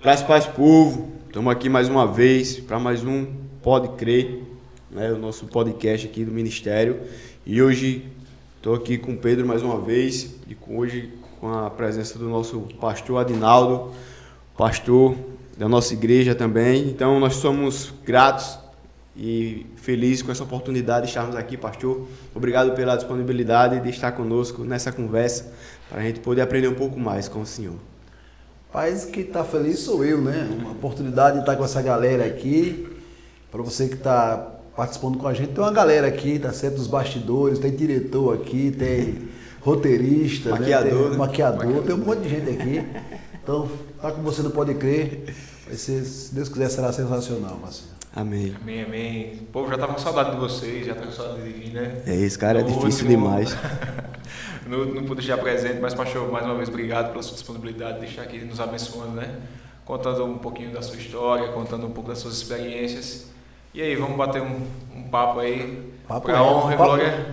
Graças paz, povo. Estamos aqui mais uma vez para mais um Pode Crer, né? O nosso podcast aqui do Ministério. E hoje estou aqui com o Pedro mais uma vez e hoje com a presença do nosso pastor Adinaldo, pastor da nossa igreja também. Então nós somos gratos e felizes com essa oportunidade de estarmos aqui, pastor. Obrigado pela disponibilidade de estar conosco nessa conversa para a gente poder aprender um pouco mais com o Senhor. Paz, que está feliz sou eu, né? Uma oportunidade de estar com essa galera aqui. Para você que está participando com a gente, tem uma galera aqui, tá certo, dos bastidores, tem diretor aqui, tem roteirista, maquiador, tem maquiador, tem um monte de gente aqui. Então, tá com você, não pode crer. Vai ser, se Deus quiser, será sensacional, Marcinho. Amém. Amém, amém. O povo já tá com saudade de vocês, já tá com saudade de vir, né? É isso, cara, é difícil demais. Não pude estar presente, mas pastor, mais uma vez obrigado pela sua disponibilidade de estar aqui nos abençoando, né? Contando um pouquinho da sua história, contando um pouco das suas experiências. E aí, vamos bater um papo aí, para honra e glória.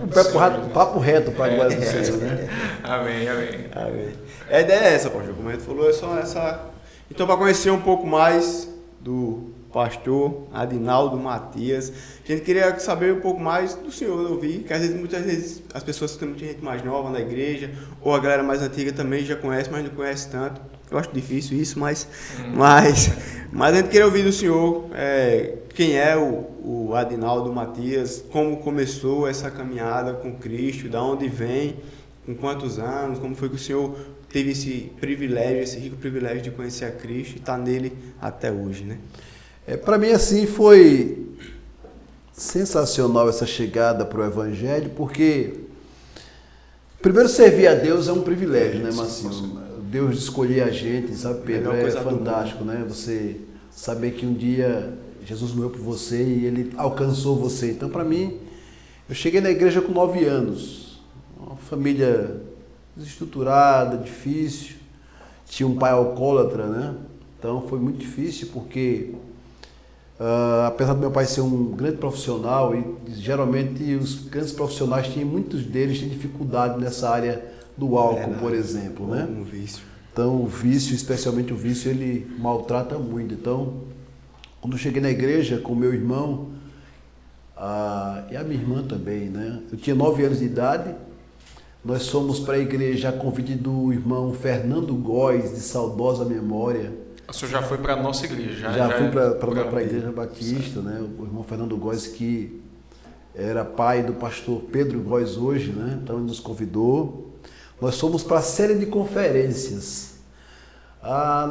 Papo reto para a glória do Senhor, né? Amém, amém. Amém. A ideia é essa, pastor, como a gente falou, é só essa. Então, para conhecer um pouco mais do pastor Adinaldo Matias, a gente queria saber um pouco mais do senhor. Eu vi que muitas vezes as pessoas que tem muita gente mais nova na igreja, ou a galera mais antiga também já conhece, mas não conhece tanto. Eu acho difícil isso, mas a gente queria ouvir do senhor quem é o Adinaldo Matias, como começou essa caminhada com Cristo, da onde vem, com quantos anos, como foi que o senhor teve esse privilégio, esse rico privilégio de conhecer a Cristo e estar nele até hoje, né? Para mim, assim, foi sensacional essa chegada para o Evangelho, porque primeiro servir a Deus é um privilégio, né, Marcinho? Deus escolher a gente, sabe, Pedro? É fantástico, né? Você saber que um dia Jesus morreu por você e Ele alcançou você. Então, para mim, eu cheguei na igreja com 9 anos, uma família desestruturada, difícil, tinha um pai alcoólatra, né? Então, foi muito difícil porque... apesar do meu pai ser um grande profissional, e geralmente os grandes profissionais muitos deles têm dificuldade nessa área do álcool, por exemplo, né? Um vício. Então o vício, especialmente o vício, ele maltrata muito. Então, quando eu cheguei na igreja com meu irmão, e a minha irmã também, né? Eu tinha 9 anos de idade, nós fomos para a igreja a convite do irmão Fernando Góes, de saudosa memória. O senhor já foi para a nossa igreja? Já fui para a Igreja Batista, né? O irmão Fernando Góes, que era pai do pastor Pedro Góes hoje, né? Então ele nos convidou. Nós fomos para a série de conferências.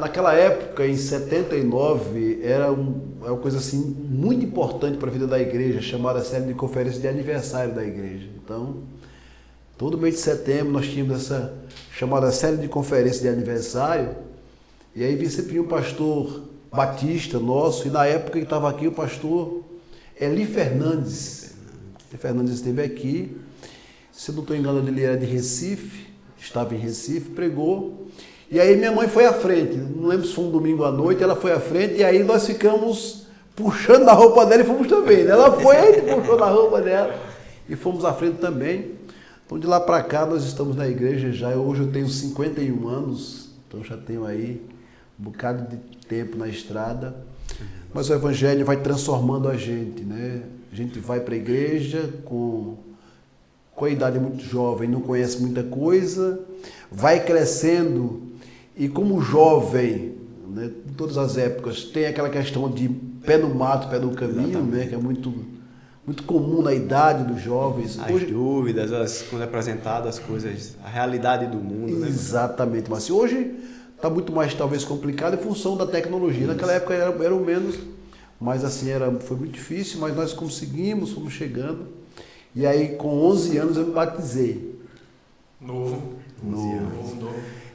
Naquela época, em 79, era uma coisa assim muito importante para a vida da igreja, chamada série de conferências de aniversário da igreja. Então, todo mês de setembro nós tínhamos essa chamada série de conferências de aniversário. E aí sempre vinha um pastor batista nosso, e na época que estava aqui o pastor Eli Fernandes. Eli Fernandes esteve aqui, se eu não estou enganado, ele era de Recife, estava em Recife, pregou. E aí minha mãe foi à frente, não lembro se foi um domingo à noite, ela foi à frente, e aí nós ficamos puxando na roupa dela e fomos também. Né? Ela foi, a gente puxou na roupa dela e fomos à frente também. Então de lá para cá nós estamos na igreja já, hoje eu tenho 51 anos, então já tenho aí um bocado de tempo na estrada, mas o Evangelho vai transformando a gente, né? A gente vai para a igreja com a idade muito jovem, não conhece muita coisa, vai crescendo e como jovem, né, em todas as épocas, tem aquela questão de pé no mato, pé no caminho, né, que é muito comum na idade dos jovens. As dúvidas, quando é apresentado as coisas, a realidade do mundo. Exatamente, mas hoje está muito mais, talvez, complicado em função da tecnologia. Isso. Naquela época era o menos, mas assim, foi muito difícil, mas nós conseguimos, fomos chegando. E aí, com 11 anos, eu me batizei. Novo.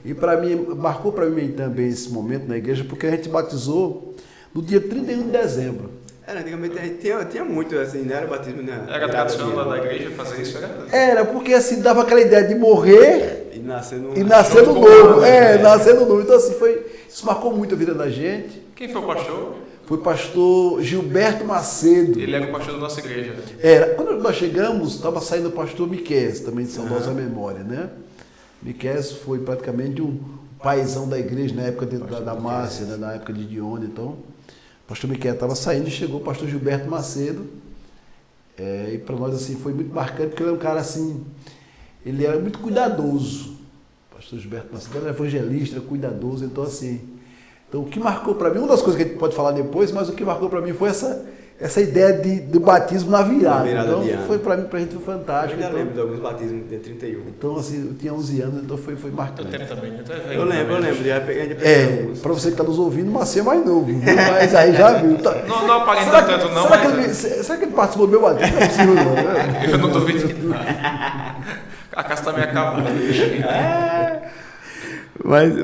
E para mim, marcou para mim também esse momento na igreja, porque a gente batizou no dia 31 de dezembro. Antigamente tinha muito, assim, não era batismo, né? Era tradição da igreja fazer isso? Era, porque assim, dava aquela ideia de morrer e nascer no novo. Nascer no novo. Então assim, isso marcou muito a vida da gente. Quem foi o pastor? Foi o pastor Gilberto Macedo. Ele era o pastor da nossa igreja. Era. Quando nós chegamos, estava saindo o pastor Miqués, também de saudosa memória, né? Miqués foi praticamente um paizão da igreja, na época da Márcia, né, na época de Dione. Então, o pastor Miquel estava saindo e chegou o pastor Gilberto Macedo. E para nós assim, foi muito marcante, porque ele é um cara assim, ele era muito cuidadoso. O pastor Gilberto Macedo era evangelista, era cuidadoso, então assim... Então, o que marcou para mim, uma das coisas que a gente pode falar depois, mas o que marcou para mim foi essa ideia do batismo na virada. Então, foi para mim, pra gente foi fantástico. Eu já então, lembro de alguns batismos de 31. Então, assim, eu tinha 11 anos, então foi marcante. Tempo também, né? Eu lembro, para você que está nos ouvindo, o Marcinho é mais novo, viu? Mas aí já viu. Tá. Não aparenta tanto não, será que ele participou do meu batismo? Não é possível não, né? Eu não duvido que não. A casa tá me acabando.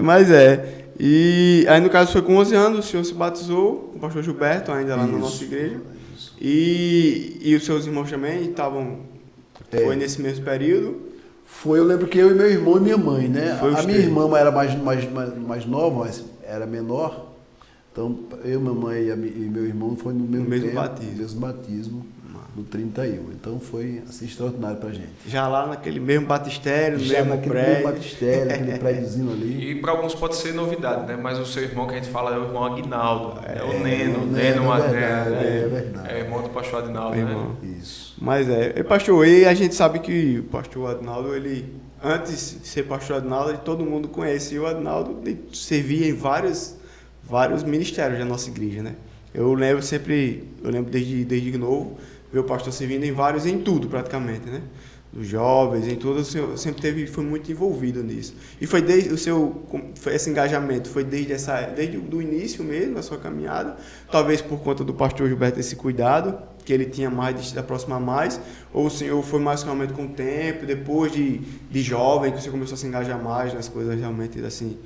Mas é. E aí, no caso, foi com 11 anos, o senhor se batizou, o pastor Gilberto, ainda lá na nossa igreja. E os seus irmãos também estavam... Foi nesse mesmo período? Eu lembro que eu e meu irmão e minha mãe, né? A minha irmã era mais nova, mas era menor. Então, eu, minha mãe e meu irmão foi no mesmo batismo, no 31. Então, foi assim, extraordinário pra gente. Já lá naquele mesmo batistério, mesmo batistério, aquele prédiozinho ali. E para alguns pode ser novidade, né? Mas o seu irmão que a gente fala é o irmão Aguinaldo, é o Neno Magrelo, é verdade. É irmão do pastor Aguinaldo, né? Isso. Mas pastor, e a gente sabe que o pastor Adinaldo, ele, antes de ser pastor Adinaldo, todo mundo conhecia o Adinaldo, ele servia em vários ministérios da nossa igreja, né? Eu lembro desde novo, ver o pastor servindo em tudo praticamente, né? Dos jovens, em tudo, o senhor sempre foi muito envolvido nisso. E foi desde esse engajamento, foi desde o início mesmo, da sua caminhada, talvez por conta do pastor Gilberto esse cuidado, que ele tinha mais de se aproximar mais, ou o senhor foi mais realmente com o tempo, depois de jovem, que você começou a se engajar mais nas coisas realmente assim,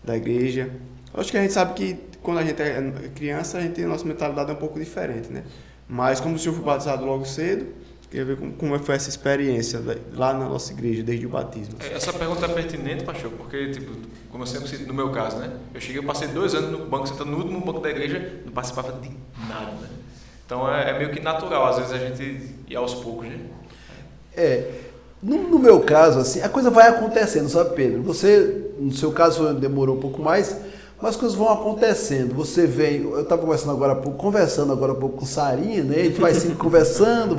da igreja. Acho que a gente sabe que quando a gente é criança, a nossa mentalidade é um pouco diferente, né? Mas como o senhor foi batizado logo cedo, queria ver como foi essa experiência lá na nossa igreja, desde o batismo. Essa pergunta é pertinente, pastor, porque, tipo, como eu sempre cito, no meu caso, né? Eu passei 2 anos no banco, sentado no último banco da igreja, não participava de nada, né? Então é meio que natural, às vezes a gente ir aos poucos, né? No meu caso, assim, a coisa vai acontecendo, sabe, Pedro? Você, no seu caso, demorou um pouco mais, mas as coisas vão acontecendo. Você vem, eu estava conversando agora há pouco com Sarinha, né? A gente vai sempre conversando,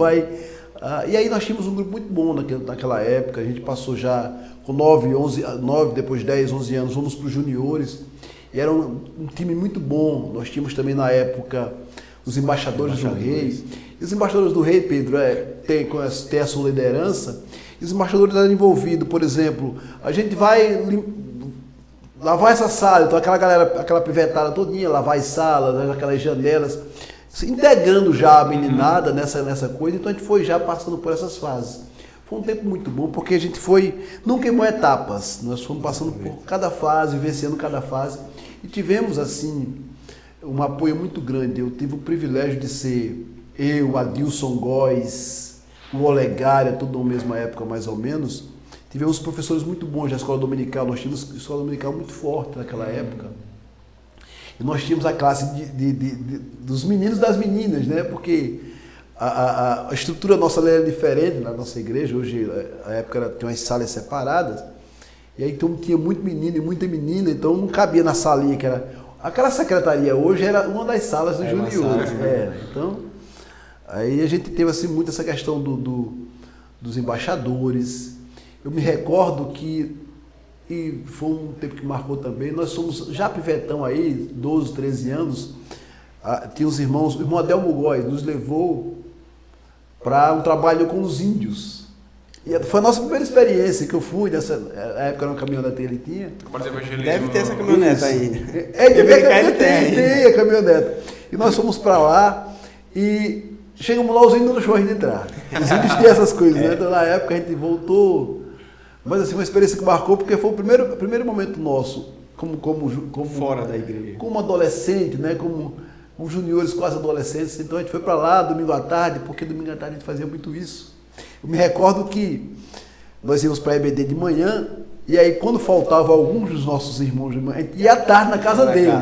e aí nós tínhamos um grupo muito bom naquela época. A gente passou já com 9, depois de 10, 11 anos, fomos para os juniores. E era um time muito bom. Nós tínhamos também na época os embaixadores do rei. E os embaixadores do rei, Pedro, tem a sua liderança. E os embaixadores eram envolvidos, por exemplo, a gente vai lavar essa sala, então aquela galera, aquela pivetada todinha, lavar as salas, aquelas janelas, integrando já a meninada nessa coisa. Então a gente foi já passando por essas fases. Foi um tempo muito bom, porque a gente não queimou etapas, nós fomos passando por cada fase, vivenciando cada fase, e tivemos assim um apoio muito grande. Eu tive o privilégio de ser eu, Adilson Góes, o Olegária, tudo na mesma época mais ou menos. Tivemos professores muito bons da escola dominical, nós tínhamos escola dominical muito forte naquela época. E nós tínhamos a classe dos meninos e das meninas, né? Porque a estrutura nossa era diferente na nossa igreja. Hoje, a época, tinha umas salas separadas. E aí então, tinha muito menino e muita menina, então não cabia na salinha que era... Aquela secretaria hoje era uma das salas dos juniores. Então, aí a gente teve assim, muito essa questão dos embaixadores. Eu me recordo que, e foi um tempo que marcou também, nós somos já pivetão aí, 12, 13 anos, tinha os irmãos, o irmão Adelmo Góes nos levou para um trabalho com os índios. E foi a nossa primeira experiência que eu fui, nessa época era uma caminhonete que ele tinha. Deve ter essa caminhonete ainda. Ele tem a caminhonete. E nós fomos para lá e chegamos lá, os índios não deixou a gente entrar. Os índios têm essas coisas, né? Então na época a gente voltou. Mas assim, uma experiência que marcou, porque foi o primeiro momento nosso, como fora da igreja. Como adolescente, né? Como juniores, quase adolescentes. Então a gente foi para lá domingo à tarde, porque domingo à tarde a gente fazia muito isso. Eu me recordo que nós íamos para a EBD de manhã, e aí quando faltava alguns dos nossos irmãos de manhã, a gente ia à tarde na casa dele.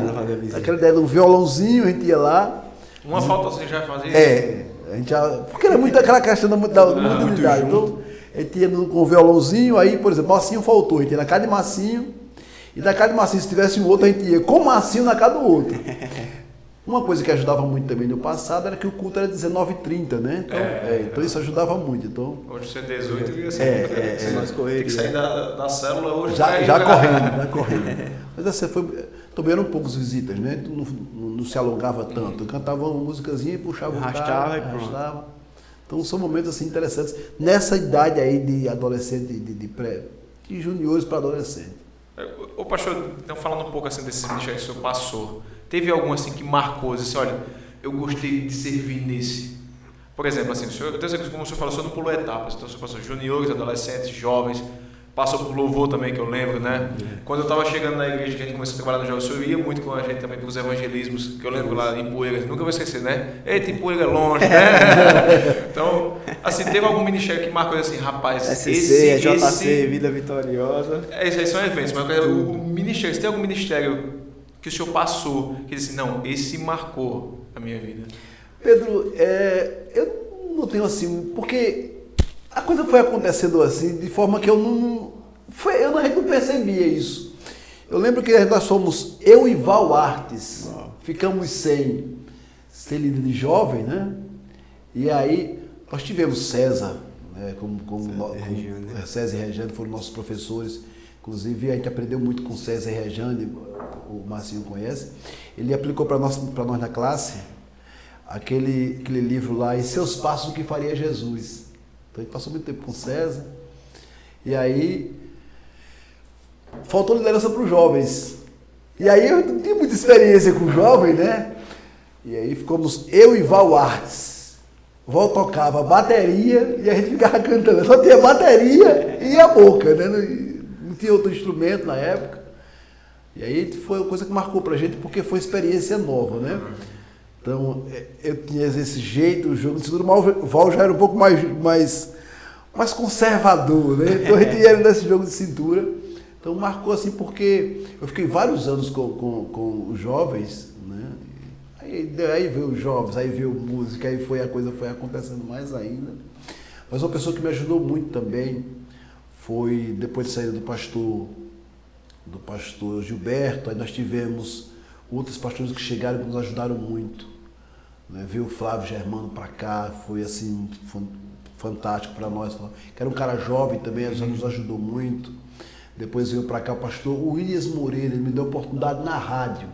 Aquela ideia de um violãozinho, a gente ia lá. Uma falta você já fazia isso? A gente porque era muito aquela questão da modernidade. Então, a gente ia com o violãozinho, aí, por exemplo, Massinho faltou, a gente ia na casa de Massinho, E na casa de Marcinho, se tivesse um outro, a gente ia com Marcinho na casa do outro. Uma coisa que ajudava muito também no passado era que o culto era 19h30, né? Então isso ajudava muito. Então, hoje você é 18 e assim, tem que sair da célula hoje. já correndo. Mas assim, também eram poucos visitas, né? Não se alongava tanto. Eu cantava uma musicazinha e puxava o cara, arrastava. Então são momentos assim interessantes. Nessa idade aí de adolescente, de juniores para adolescente. Ô pastor, então falando um pouco assim desse ministério que o senhor passou, teve algum assim que marcou, assim, olha, eu gostei de servir nesse. Por exemplo, assim, eu tenho certeza que como o senhor falou, o senhor não pulou etapas, então o senhor passou juniores, adolescentes, jovens, passou por louvor também, que eu lembro, né? Quando eu estava chegando na igreja, que a gente começou a trabalhar no jovem, o senhor ia muito com a gente também pelos evangelismos, que eu lembro lá em Poeiras, nunca vou esquecer, né? Eita, em Poeiras é longe, né? Então, assim, teve algum ministério que marcou assim, rapaz, SC, JC, Vida Vitoriosa. Isso aí são eventos, mas o ministério, se tem algum ministério que o senhor passou, que disse, não, esse marcou a minha vida? Pedro, eu não tenho assim, porque a coisa foi acontecendo assim, de forma que eu não percebia isso. Eu lembro que nós fomos, eu e Val Artes, ficamos sem líder de jovem, né? E aí nós tivemos César, né? César e Regiane foram nossos professores. Inclusive, a gente aprendeu muito com César e Regiane, o Marcinho conhece. Ele aplicou para nós na classe aquele livro lá, Em Seus Passos, o que faria Jesus. Então, a gente passou muito tempo com César. E aí, faltou liderança para os jovens. E aí, eu não tinha muita experiência com jovem, né? E aí, ficamos eu e Val Artes. Val tocava bateria e a gente ficava cantando. Só tinha bateria e a boca, né? Não tinha outro instrumento na época. E aí foi uma coisa que marcou pra gente, porque foi experiência nova, né? Então, eu tinha esse jeito, o jogo de cintura, mas o Val já era um pouco mais conservador, né? Então a gente era nesse jogo de cintura. Então marcou assim, porque eu fiquei vários anos com os jovens, né? Aí veio os jovens, aí veio música, aí a coisa foi acontecendo mais ainda. Mas uma pessoa que me ajudou muito também foi, depois de sair do pastor Gilberto, aí nós tivemos outros pastores que chegaram e nos ajudaram muito, né? Veio o Flávio Germano para cá, foi assim, fantástico para nós, que era um cara jovem também, nos ajudou muito. Depois veio para cá o pastor Williams Moreira, ele me deu oportunidade na rádio.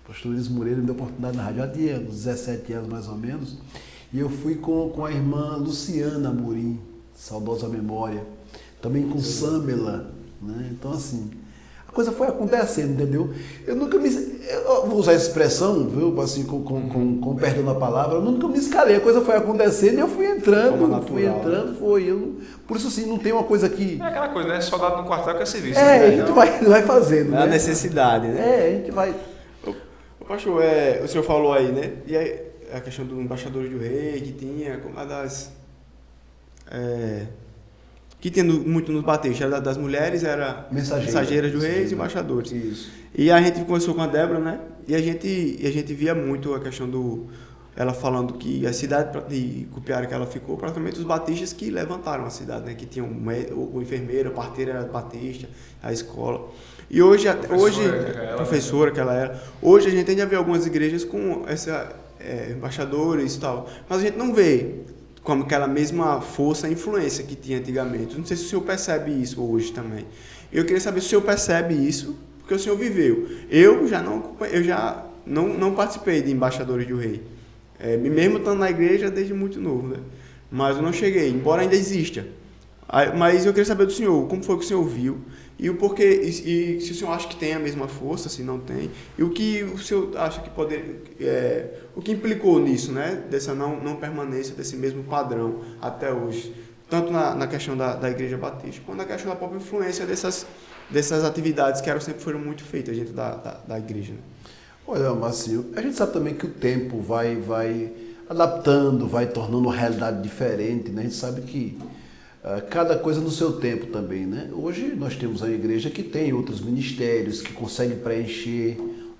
O pastor Williams Moreira me deu oportunidade na rádio, já tinha uns 17 anos mais ou menos, e eu fui com a irmã Luciana Amorim, saudosa memória, também com Samela, né? Então assim, a coisa foi acontecendo, entendeu? Eu vou usar essa expressão, viu, assim, com perdão da palavra, eu nunca me escalei, a coisa foi acontecendo e eu fui entrando, por isso assim, não tem uma coisa que... É aquela coisa, né? Soldado no quartel que é serviço. A gente vai fazendo, né? A necessidade, né? A gente vai... Pastor, o senhor falou aí, né? E aí, a questão do embaixador do rei, que tinha, como a das... que tinha muito nos batistas, das mulheres era mensageiras do rei e embaixadores. Isso. E a gente começou com a Débora, né? E a gente via muito a questão ela falando que a cidade de Cupiara que ela ficou, praticamente os batistas que levantaram a cidade, né? Que tinham o enfermeiro, a parteira era batista, a escola. E hoje professora que ela era. Hoje a gente ainda vê algumas igrejas com embaixadores e tal, mas a gente não vê como aquela mesma força e influência que tinha antigamente. Não sei se o senhor percebe isso hoje também. Eu queria saber se o senhor percebe isso, porque o senhor viveu. Eu já não participei de embaixadores do rei. Mesmo estando na igreja desde muito novo, né? Mas eu não cheguei, embora ainda exista. Mas eu queria saber do senhor, como foi que o senhor viu, e o porquê, e se o senhor acha que tem a mesma força, se não tem, e o que o senhor acha que o que implicou nisso, né? Dessa não permanência desse mesmo padrão até hoje, tanto na questão da Igreja Batista, quanto na questão da própria influência dessas atividades que sempre foram muito feitas dentro da igreja, né? Olha, Marcinho, a gente sabe também que o tempo vai adaptando, vai tornando uma realidade diferente, né? A gente sabe que cada coisa no seu tempo também, né? Hoje nós temos a igreja que tem outros ministérios que conseguem preencher,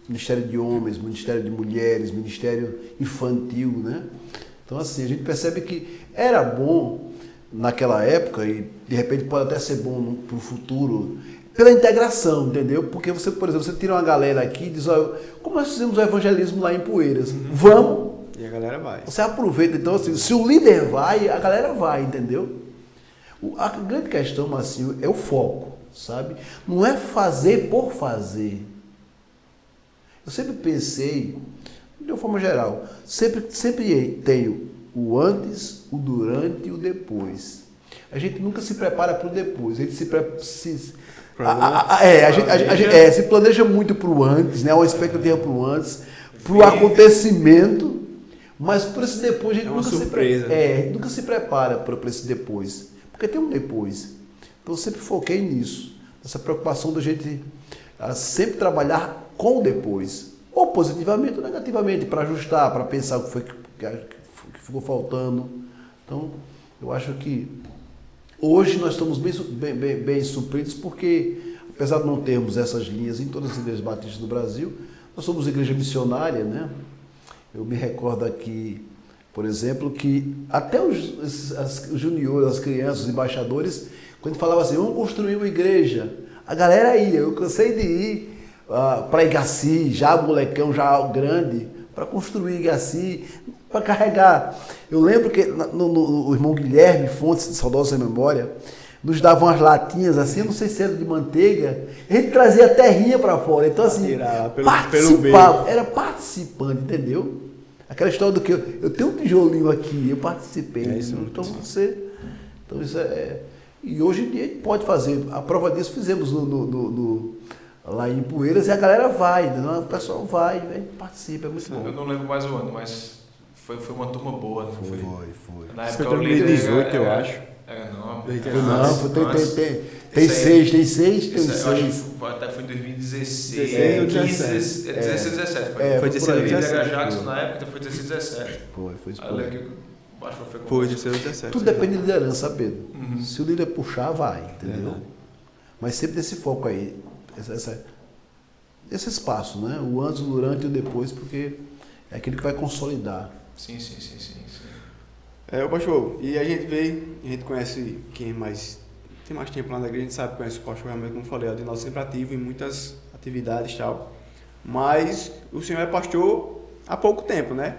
ministério de homens, ministério de mulheres, ministério infantil, né? Então assim, a gente percebe que era bom naquela época e de repente pode até ser bom para o futuro pela integração, entendeu? Porque você, por exemplo, você tira uma galera aqui e diz, olha, como nós fizemos o evangelismo lá em Poeiras? Vamos! E a galera vai. Você aproveita, então assim, se o líder vai, a galera vai, entendeu? A grande questão, Marcinho, é o foco, sabe? Não é fazer por fazer. Eu sempre pensei, de uma forma geral, sempre tenho o antes, o durante e o depois. A gente nunca se prepara para o depois, a gente se se planeja muito para o antes, né? Uma expectativa para o antes, para o acontecimento, mas por esse depois a gente nunca se prepara para esse depois, porque tem um depois. Então eu sempre foquei nisso, essa preocupação da gente sempre trabalhar com o depois, ou positivamente ou negativamente, para ajustar, para pensar o que foi que ficou faltando. Então eu acho que hoje nós estamos bem supridos, porque apesar de não termos essas linhas em todas as igrejas batistas do Brasil, nós somos igreja missionária, né? Eu me recordo aqui, por exemplo, que até os juniores, as crianças, os embaixadores, quando falava assim, vamos construir uma igreja, a galera ia. Eu cansei de ir para Igaci, já molecão, já grande, para construir Igaci, para carregar. Eu lembro que o irmão Guilherme Fontes, de saudosa memória, nos dava umas latinhas assim, não sei se era de manteiga, a gente trazia a terrinha para fora. Então assim, participava, era participante, entendeu? Aquela história do que eu tenho um tijolinho aqui, eu participei. Então isso é. E hoje em dia a gente pode fazer. A prova disso fizemos lá em Poeiras e a galera vai, né? O pessoal vai, participa, é muito bom. Eu não lembro mais o ano, mas foi uma turma boa, não foi? Foi. Na época foi 2018, eu acho. Tem seis. Até foi em 2016. 16, 17. Foi 16, 17. Era Jackson na época, então foi 16, 17. Foi isso. Aí eu lembro que o Baixo foi 16, 17. Tudo depende de liderança, Pedro. Se o líder puxar, vai, entendeu? Mas sempre desse foco aí. Esse espaço, né? O antes, o durante e o depois, porque é aquele que vai consolidar. Sim. O pastor, e a gente conhece quem tem mais tempo lá na igreja, a gente sabe, conhece o pastor realmente, como eu falei, de nós sempre ativo em muitas atividades e tal. Mas o senhor é pastor há pouco tempo, né?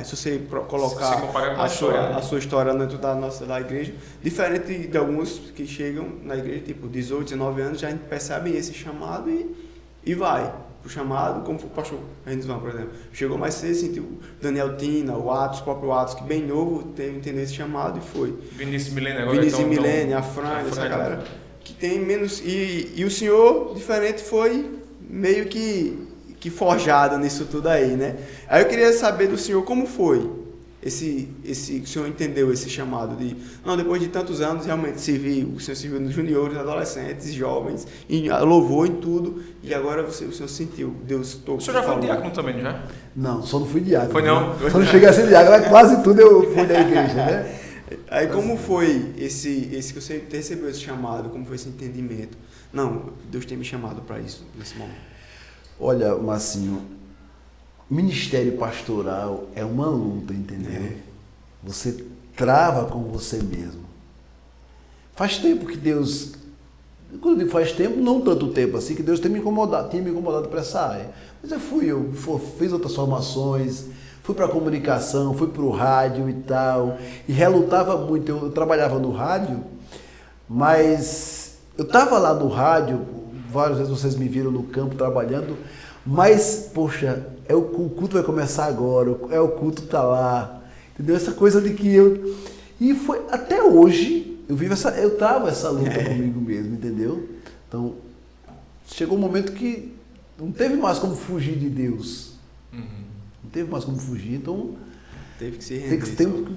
Se você colocar a sua história dentro da igreja, diferente de alguns que chegam na igreja, tipo 18, 19 anos, já percebem esse chamado e vai pro chamado, como o pastor Renizvan, por exemplo. Chegou mais cedo, sentiu Daniel Tina, o próprio Atos, que bem novo, entendeu esse chamado e foi. Vinícius Milene, a Fran, essa galera que tem menos. E o senhor, diferente, foi meio que forjado nisso tudo aí, né? Aí eu queria saber do senhor como foi o senhor entendeu esse chamado depois de tantos anos, realmente o senhor serviu nos juniores, adolescentes, jovens, louvou em tudo, e agora o senhor sentiu, Deus tocou. O senhor já foi diácono também, já? Não, só não fui diácono. Foi não? Só não cheguei a ser diácono, mas quase tudo eu fui da igreja, né? Aí como foi esse que você recebeu esse chamado, como foi esse entendimento? Não, Deus tem me chamado para isso, nesse momento. Olha, Marcinho, ministério pastoral é uma luta, entendeu? Você trava com você mesmo. Faz tempo que Deus, quando eu digo faz tempo, não tanto tempo assim, que Deus tinha me incomodado para essa área. Mas eu fiz outras formações, fui para a comunicação, fui para o rádio e tal, e relutava muito. Eu trabalhava no rádio, mas eu estava lá no rádio, várias vezes vocês me viram no campo trabalhando, mas, poxa, o culto vai começar agora, o culto tá lá, entendeu? Essa coisa de que eu... E foi, até hoje, eu travo essa luta comigo mesmo, entendeu? Então, chegou um momento que não teve mais como fugir de Deus. Não teve mais como fugir, então... Teve que se render.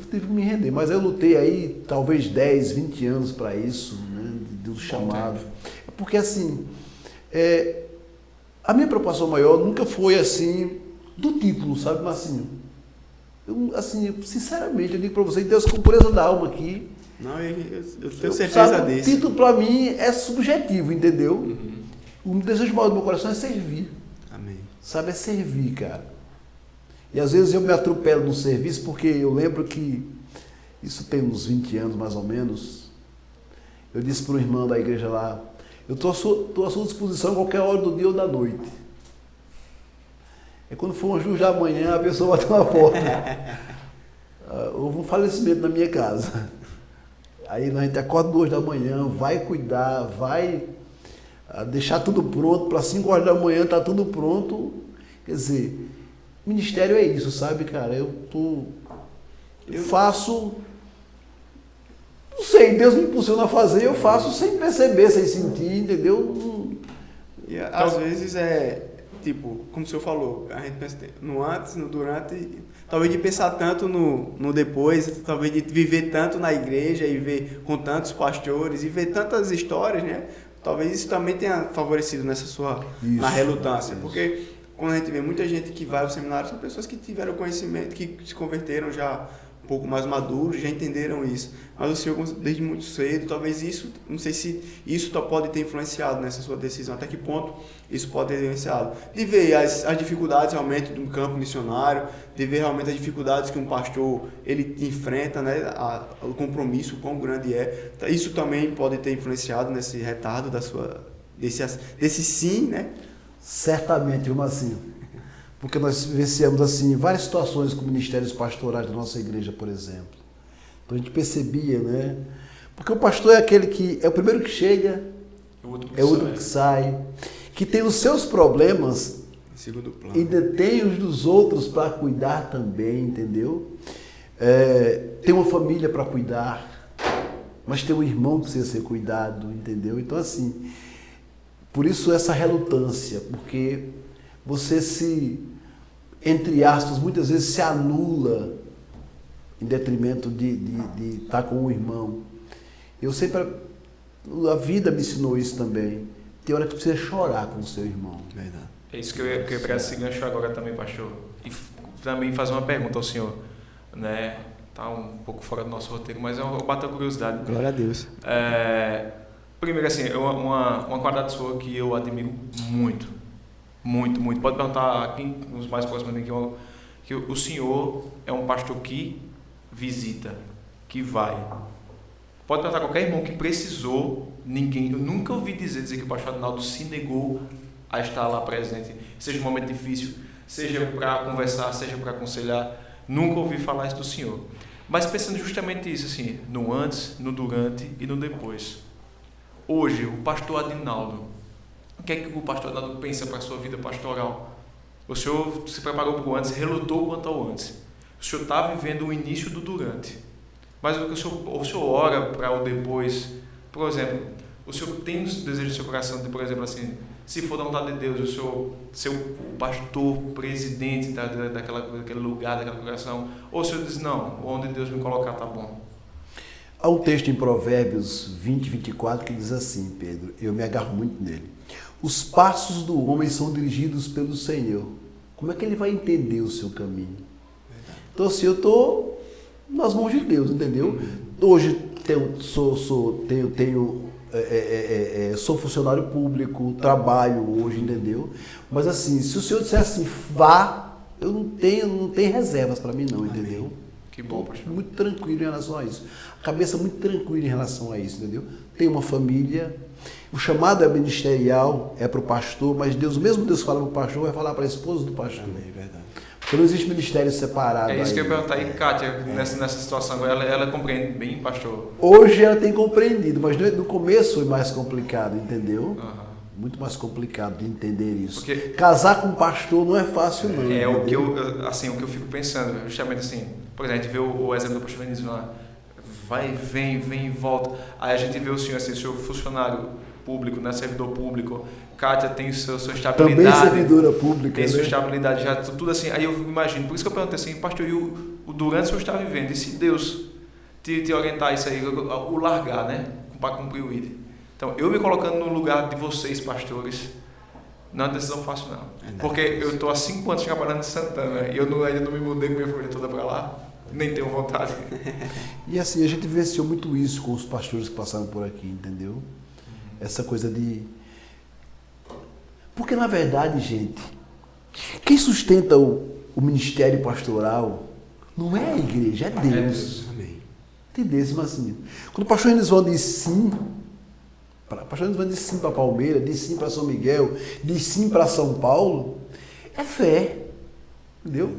Teve que me render, mas eu lutei aí, talvez 10, 20 anos para isso, né? Do chamado. Porque, assim... A minha preocupação maior nunca foi assim, do título, sabe, Marcinho? Sinceramente, eu digo para vocês, Deus, com pureza da alma aqui. Não, eu tenho certeza disso. O título para mim é subjetivo, entendeu? O desejo maior do meu coração é servir. Amém. Sabe, é servir, cara. E às vezes eu me atropelo no serviço, porque eu lembro que, isso tem uns 20 anos mais ou menos, eu disse para um irmão da igreja lá, Eu estou à sua disposição a qualquer hora do dia ou da noite. É quando for umas 2 da manhã, a pessoa bate na porta. Houve um falecimento na minha casa. Aí a gente acorda 2 da manhã, vai cuidar, vai deixar tudo pronto, para 5 horas da manhã tá tudo pronto. Quer dizer, ministério é isso, sabe, cara? Eu faço, não sei, Deus me impulsiona a fazer, eu faço sem perceber, sem sentir, entendeu? E às vezes tipo, como o senhor falou, a gente pensa no antes, no durante, talvez de pensar tanto no depois, talvez de viver tanto na igreja e ver com tantos pastores e ver tantas histórias, né? Talvez isso também tenha favorecido na relutância, porque quando a gente vê muita gente que vai ao seminário, são pessoas que tiveram conhecimento, que se converteram já um pouco mais maduros, já entenderam isso. Mas o senhor, desde muito cedo, talvez isso, não sei se isso pode ter influenciado nessa sua decisão, até que ponto isso pode ter influenciado. De ver as dificuldades realmente do campo missionário, de ver realmente as dificuldades que um pastor ele enfrenta, né, o compromisso, o quão grande é. Isso também pode ter influenciado nesse retardo desse sim, né? Certamente, irmão, assim. Porque nós vivenciamos assim várias situações com ministérios pastorais da nossa igreja, por exemplo. Então a gente percebia, né? Porque o pastor é aquele que é o primeiro que chega, é o último que sai, que tem os seus problemas segundo plano. E ainda tem os dos outros para cuidar também, entendeu? Tem uma família para cuidar, mas tem um irmão que precisa ser cuidado, entendeu? Então assim, por isso essa relutância, porque você entre aspas, muitas vezes se anula em detrimento de estar com o irmão. Eu sempre, a vida me ensinou isso também. Tem hora que precisa chorar com o seu irmão. Verdade. É isso que eu ia pegar esse gancho agora também, pastor. E também fazer uma pergunta ao senhor, né? Tá um pouco fora do nosso roteiro, mas eu bato a curiosidade. Glória a Deus. Primeiro, assim, uma qualidade sua que eu admiro muito. Muito, muito. Pode perguntar a quem, os mais próximos de mim, que o senhor é um pastor que visita, que vai. Pode perguntar a qualquer irmão que precisou, eu nunca ouvi dizer que o pastor Adinaldo se negou a estar lá presente, seja um momento difícil, seja para conversar, seja para aconselhar. Nunca ouvi falar isso do senhor. Mas pensando justamente isso, assim, no antes, no durante e no depois. Hoje, o pastor Adinaldo, o que é que o pastor Adinaldo pensa para a sua vida pastoral? O senhor se preparou para o antes, relutou quanto ao antes. O senhor está vivendo o início do durante. Mas o senhor ora para o depois. Por exemplo, o senhor tem o desejo do seu coração de, por exemplo, assim, se for da vontade de Deus, o senhor ser o pastor, presidente daquele lugar, daquela congregação, ou o senhor diz, não, onde Deus me colocar está bom? Há um texto em Provérbios 20, 24 que diz assim, Pedro, eu me agarro muito nele. Os passos do homem são dirigidos pelo Senhor. Como é que ele vai entender o seu caminho? Então, assim, eu estou nas mãos de Deus, entendeu? Hoje sou funcionário público, trabalho hoje, entendeu? Mas assim, se o Senhor disser assim, vá, eu não tenho reservas para mim não, entendeu? Que bom, pastor. Muito tranquilo em relação a isso. A cabeça muito tranquila em relação a isso, entendeu? Tem uma família, o chamado é ministerial, é para o pastor, mas mesmo Deus fala para o pastor, vai falar para a esposa do pastor. É verdade. Porque não existe ministério separado. É isso que eu ia perguntar aí, É. Kátia, nessa situação agora, ela compreende bem, pastor? Hoje ela tem compreendido, mas no começo foi mais complicado, entendeu? Uhum. Muito mais complicado de entender isso. Porque casar com um pastor não é fácil, não. É o que entendeu? o que eu fico pensando, justamente assim, por exemplo, a gente vê o exemplo do pastor Vinícius lá, vai, vem e volta. Aí a gente vê o senhor, assim, o seu funcionário público, né, servidor público, Kátia tem sua estabilidade. Também servidora pública. Tem sua né? estabilidade, já tudo assim. Aí eu imagino, por isso que eu perguntei assim, pastor, e o durante o senhor está vivendo? E se Deus te orientar isso aí, o largar, né, para cumprir o ID? Então, eu me colocando no lugar de vocês, pastores, não é uma decisão fácil, não. Porque eu estou há 5 anos trabalhando em Santana e eu ainda não me mudei com minha família toda para lá, nem tenho vontade. E assim, a gente vivenciou muito isso com os pastores que passaram por aqui, entendeu? Essa coisa de... Porque, na verdade, gente, quem sustenta o ministério pastoral não é a igreja, é Deus. Amém. Entendeu, mas assim, quando o pastor Renisvaldo diz sim, Pastor Renzo vai de sim para Palmeiras, de sim para São Miguel, de sim para São Paulo. É fé. Entendeu?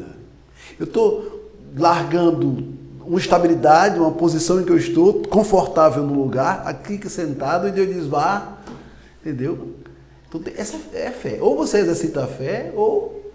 Eu estou largando uma estabilidade, uma posição em que eu estou confortável no lugar, aqui sentado, e Deus diz, vá. Entendeu? Então, essa é fé. Ou você exercita a fé, ou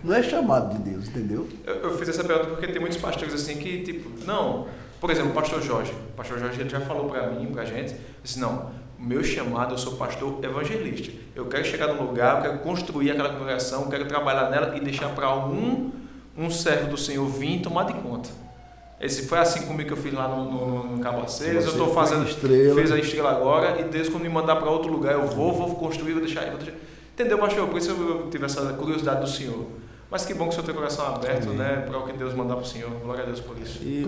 não é chamado de Deus, entendeu? Eu fiz essa pergunta porque tem muitos pastores assim que, tipo, não... Por exemplo, o pastor Jorge. O pastor Jorge ele já falou para mim, para a gente, disse, não, o meu chamado, eu sou pastor evangelista. Eu quero chegar num lugar, eu quero construir aquela congregação, eu quero trabalhar nela e deixar para um servo do Senhor vir tomar de conta. Esse foi assim comigo que eu fiz lá no Cabaceiras, eu estou fazendo, fiz a estrela agora, e Deus quando me mandar para outro lugar, eu vou construir, vou deixar. Entendeu, pastor? Por isso eu tive essa curiosidade do Senhor. Mas que bom que o senhor tem o coração aberto, né, para o que Deus mandar para o Senhor. Glória a Deus por isso. E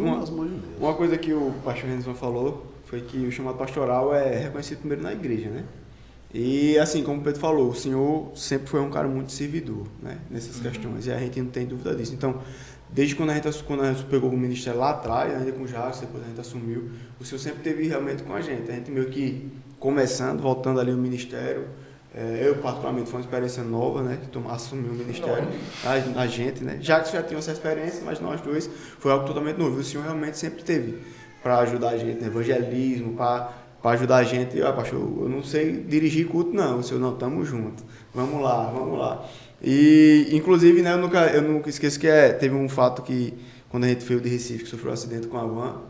uma coisa que o pastor Renzo falou foi que o chamado pastoral é reconhecido primeiro na igreja, né? E assim, como o Pedro falou, o senhor sempre foi um cara muito servidor, né, nessas questões, e a gente não tem dúvida disso. Então, desde quando a gente pegou o ministério lá atrás, ainda com o Jacques, depois a gente assumiu, o senhor sempre esteve realmente com a gente meio que começando, voltando ali o ministério. Eu, particularmente, foi uma experiência nova, né? Assumir o ministério, a gente, né? Jacques já tinha essa experiência, mas nós dois foi algo totalmente novo. O senhor realmente sempre teve para ajudar a gente no evangelismo, para ajudar a gente. Pastor, eu não sei dirigir culto, não. O senhor, não, estamos juntos. Vamos lá. E, inclusive, né, eu nunca esqueço que teve um fato que, quando a gente veio de Recife, que sofreu um acidente com a van,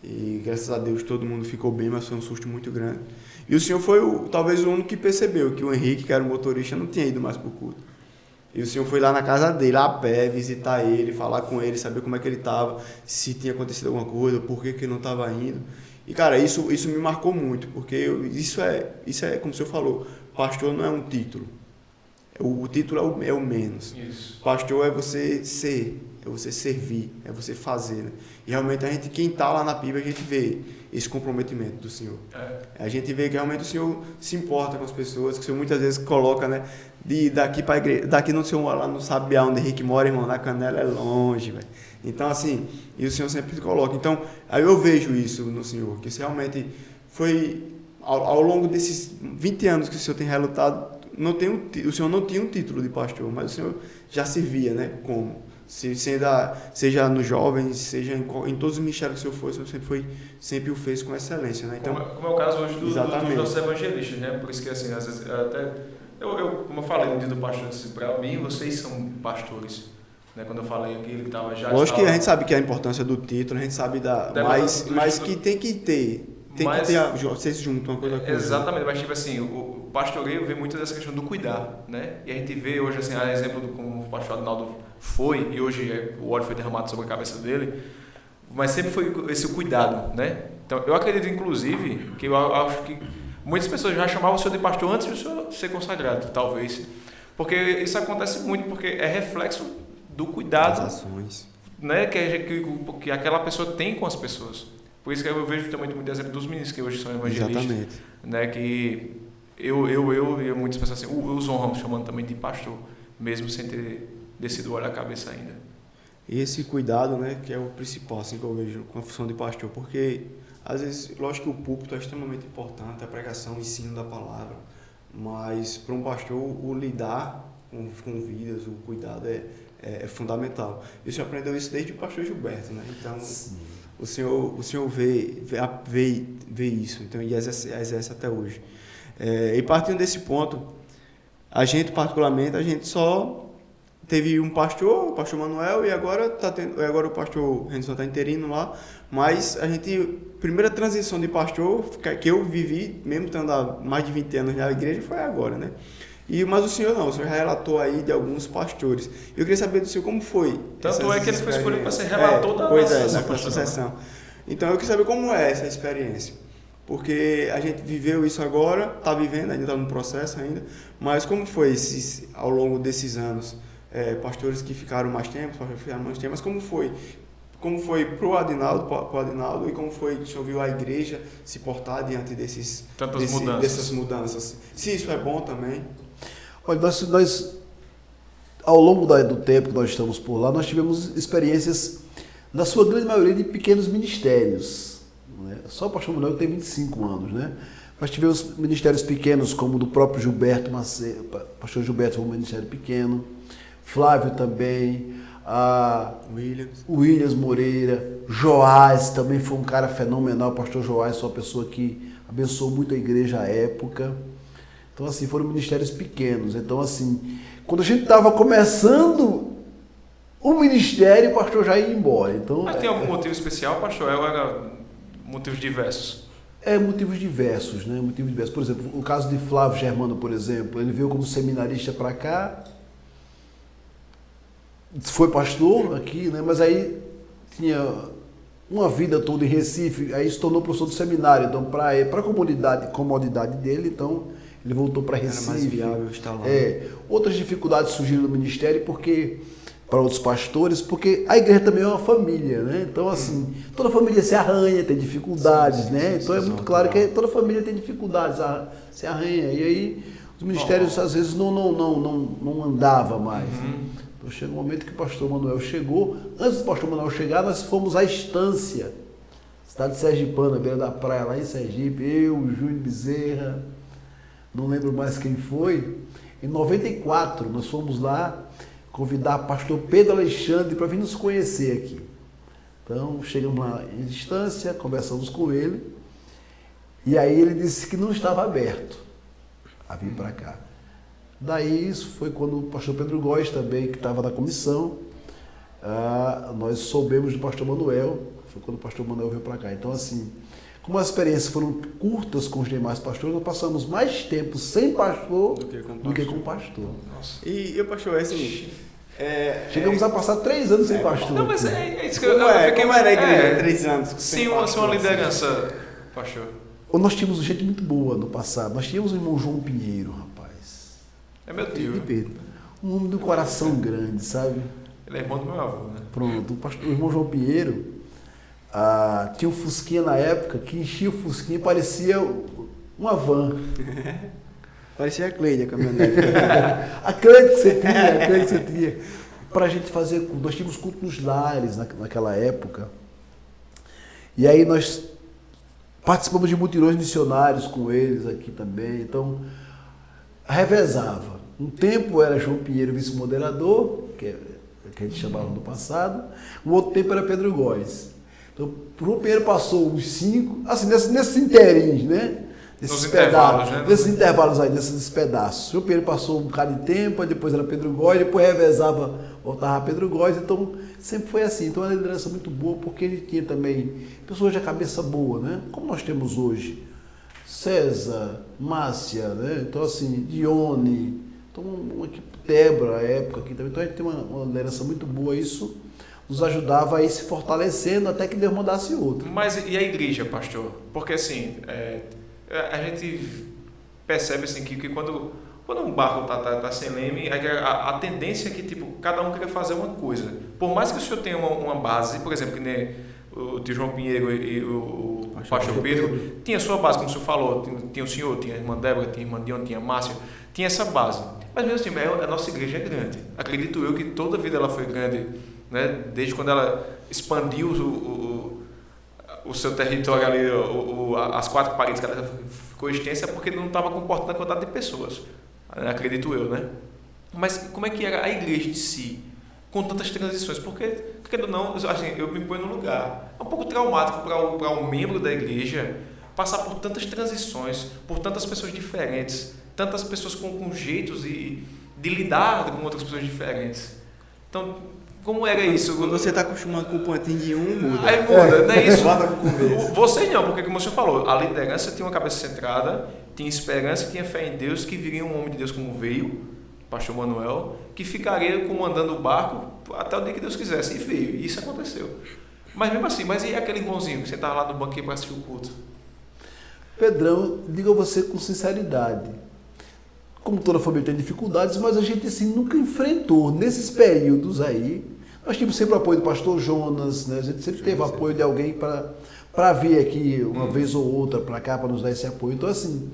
e graças a Deus todo mundo ficou bem, mas foi um susto muito grande. E o senhor foi talvez o único que percebeu que o Henrique, que era o motorista, não tinha ido mais para o culto. E o senhor foi lá na casa dele, a pé, visitar ele, falar com ele, saber como é que ele estava, se tinha acontecido alguma coisa, por que ele não estava indo. E, cara, isso me marcou muito, porque isso é, como o senhor falou, pastor não é um título. O título é o menos. Isso. Pastor é você ser, é você servir, é você fazer. Né? E realmente quem está lá na Bíblia, a gente vê esse comprometimento do Senhor. A gente vê que realmente o Senhor se importa com as pessoas, que o Senhor muitas vezes coloca, né, daqui para a igreja, daqui no Senhor, lá no Sabiá, onde Henrique mora, irmão, na Canela é longe, velho. Então, assim, e o Senhor sempre coloca. Então, aí eu vejo isso no Senhor, que isso realmente foi, ao longo desses 20 anos que o Senhor tem relutado, o Senhor não tinha um título de pastor, mas o Senhor já servia, né, como? Seja nos jovens, seja em todos os ministérios que o Senhor foi, sempre o fez com excelência, né? Então, como é o caso hoje dos nossos evangelistas, né? Por isso que, assim, às vezes, até como eu falei no dia do pastor, disse, para mim, vocês são pastores. Né? Quando eu falei aqui, ele estava já... Lógico que a gente sabe que a importância do título, a gente sabe mas que tem que ter... Tem que ter vocês juntos, uma coisa com exatamente, mas tipo assim, o pastoreio vê muito dessa questão do cuidar, né? E a gente vê hoje, assim, a exemplo do como o pastor Adinaldo foi, e hoje o óleo foi derramado sobre a cabeça dele, mas sempre foi esse cuidado, né? Então, eu acredito, inclusive, que eu acho que muitas pessoas já chamavam o senhor de pastor antes de o senhor ser consagrado, talvez. Porque isso acontece muito, porque é reflexo do cuidado, as ações, né? Que aquela pessoa tem com as pessoas. Por isso que eu vejo também muito exemplo dos meninos que hoje são evangelistas. Exatamente. Né, que eu e muitas pessoas assim, os honram chamando também de pastor, mesmo sem ter descido o olho à cabeça ainda. E esse cuidado, né, que é o principal, assim, que eu vejo com a função de pastor, porque às vezes, lógico que o púlpito é extremamente importante, a pregação, o ensino da palavra, mas para um pastor o lidar com vidas, o cuidado é fundamental. E o senhor aprendeu isso desde o pastor Gilberto, né? Então, sim. O senhor vê isso, então, e exerce até hoje. E partindo desse ponto, a gente só teve um pastor, o pastor Manuel, e agora o pastor Renzo está interino lá, mas primeira transição de pastor que eu vivi, mesmo estando há mais de 20 anos na igreja, foi agora, né? Mas o senhor já relatou aí de alguns pastores. Eu queria saber do senhor como foi. Tanto é que ele foi escolhido para ser relator da sucessão. Então eu queria saber como é essa experiência. Porque a gente viveu isso agora, está vivendo, ainda está no processo ainda, mas como foi ao longo desses anos? Pastores que ficaram mais tempo, mas como foi? Como foi para o Adinaldo e como foi o senhor viu a igreja se portar diante dessas mudanças? Se isso é bom também? Olha, nós ao longo do tempo que nós estamos por lá, nós tivemos experiências, na sua grande maioria, de pequenos ministérios. Né? Só o pastor Manuel tem 25 anos, né? Nós tivemos ministérios pequenos, como o do próprio Gilberto Macedo, pastor Gilberto foi um ministério pequeno, Flávio também, Williams Moreira, Joás também foi um cara fenomenal, o pastor Joás foi uma pessoa que abençoou muito a igreja à época. Então, assim, foram ministérios pequenos. Então, assim, quando a gente estava começando o ministério, o pastor já ia embora. Então, mas tem algum motivo especial, pastor? Ou era motivos diversos? Motivos diversos, né? Motivos diversos. Por exemplo, o caso de Flávio Germano, por exemplo, ele veio como seminarista para cá, foi pastor aqui, né? Mas aí tinha uma vida toda em Recife, aí se tornou professor do seminário, então para a comodidade dele, então ele voltou para Recife. Era mais viável estar lá. Outras dificuldades surgiram no ministério para outros pastores, porque a igreja também é uma família, né? Então, assim, toda família se arranha, tem dificuldades, né? Então é muito claro que toda família tem dificuldades, se arranha. E aí os ministérios às vezes não andava mais. Então chega um momento que o pastor Manuel chegou. Antes do pastor Manuel chegar, nós fomos à Estância, cidade de Sergipana, beira da praia, lá em Sergipe, eu, o Júnior Bezerra, não lembro mais quem foi. Em 94, nós fomos lá convidar o pastor Pedro Alexandre para vir nos conhecer aqui. Então, chegamos lá em Estância, conversamos com ele, e aí ele disse que não estava aberto a vir para cá. Daí, isso foi quando o pastor Pedro Góes também, que estava na comissão, nós soubemos do pastor Manuel, foi quando o pastor Manuel veio para cá. Então, assim, como as experiências foram curtas com os demais pastores, nós passamos mais tempo sem pastor do que com pastor. Nossa. E pastor, assim... Chegamos a passar 3 anos sem pastor. Não, mas é isso que como era a igreja 3 anos? Sim, uma liderança, pastor. Nós tínhamos gente muito boa no passado. Nós tínhamos o irmão João Pinheiro, rapaz. É meu tio. E Pedro. Um homem de coração grande, sabe? Ele é irmão do meu avô, né? Pronto, o irmão João Pinheiro tinha um Fusquinha na época que enchia o Fusquinha e parecia uma van. Parecia a Cleide, a caminhonete. A Cleide que você tinha. Para a gente fazer, nós tínhamos culto nos lares naquela época. E aí nós participamos de mutirões missionários com eles aqui também. Então, revezava. Um tempo era João Pinheiro, vice-moderador, que a gente chamava no passado. Um outro tempo era Pedro Góes. Então, o João Pinheiro passou uns 5, assim, nesses interins, né? Nesses intervalos aí, desses pedaços. O João Pinheiro passou um bocado de tempo, depois era Pedro Góes, depois revezava, voltava Pedro Góes, então sempre foi assim. Então, uma liderança muito boa, porque ele tinha também pessoas de cabeça boa, né? Como nós temos hoje. César, Márcia, né? Então, assim, Dione, então, uma equipe Débora, a época aqui também. Então, a gente tem uma liderança muito boa, isso nos ajudava a ir se fortalecendo até que Deus mandasse outro. Mas e a igreja, pastor? Porque, assim, a gente percebe assim, que quando um barco tá sem leme, a tendência é que tipo, cada um queira fazer uma coisa. Por mais que o senhor tenha uma base, por exemplo, que nem o tio João Pinheiro e o pastor Pedro, tinha sua base, como o senhor falou, tinha o senhor, tinha a irmã Débora, tinha a irmã Dion, tinha a Márcia, tinha essa base. Mas mesmo assim, a nossa igreja é grande. Acredito eu que toda a vida ela foi grande, né? Desde quando ela expandiu o seu território ali, as 4 paredes que ela ficou extensa, porque não estava comportando a quantidade de pessoas, acredito eu, né? Mas como é que era a igreja em si, com tantas transições? Porque, querendo ou não, assim, eu me ponho no lugar. É um pouco traumático para um membro da igreja passar por tantas transições, por tantas pessoas diferentes, tantas pessoas com jeitos de lidar com outras pessoas diferentes. Então, como era isso? Quando você está acostumado com o pontinho de muda. Aí muda, não é isso? Você não, porque como você falou, a liderança tinha uma cabeça centrada, tinha esperança, tinha fé em Deus, que viria um homem de Deus como veio, o pastor Manuel, que ficaria comandando o barco até o dia que Deus quisesse. E veio, e isso aconteceu. Mas mesmo assim, e aquele irmãozinho que sentava lá no banquinho para assistir o culto? Pedrão, digo a você com sinceridade, como toda família tem dificuldades, mas a gente assim nunca enfrentou nesses períodos aí. Nós tínhamos sempre o apoio do pastor Jonas, né? A gente sempre teve apoio de alguém para vir aqui uma vez ou outra para cá, para nos dar esse apoio. Então, assim,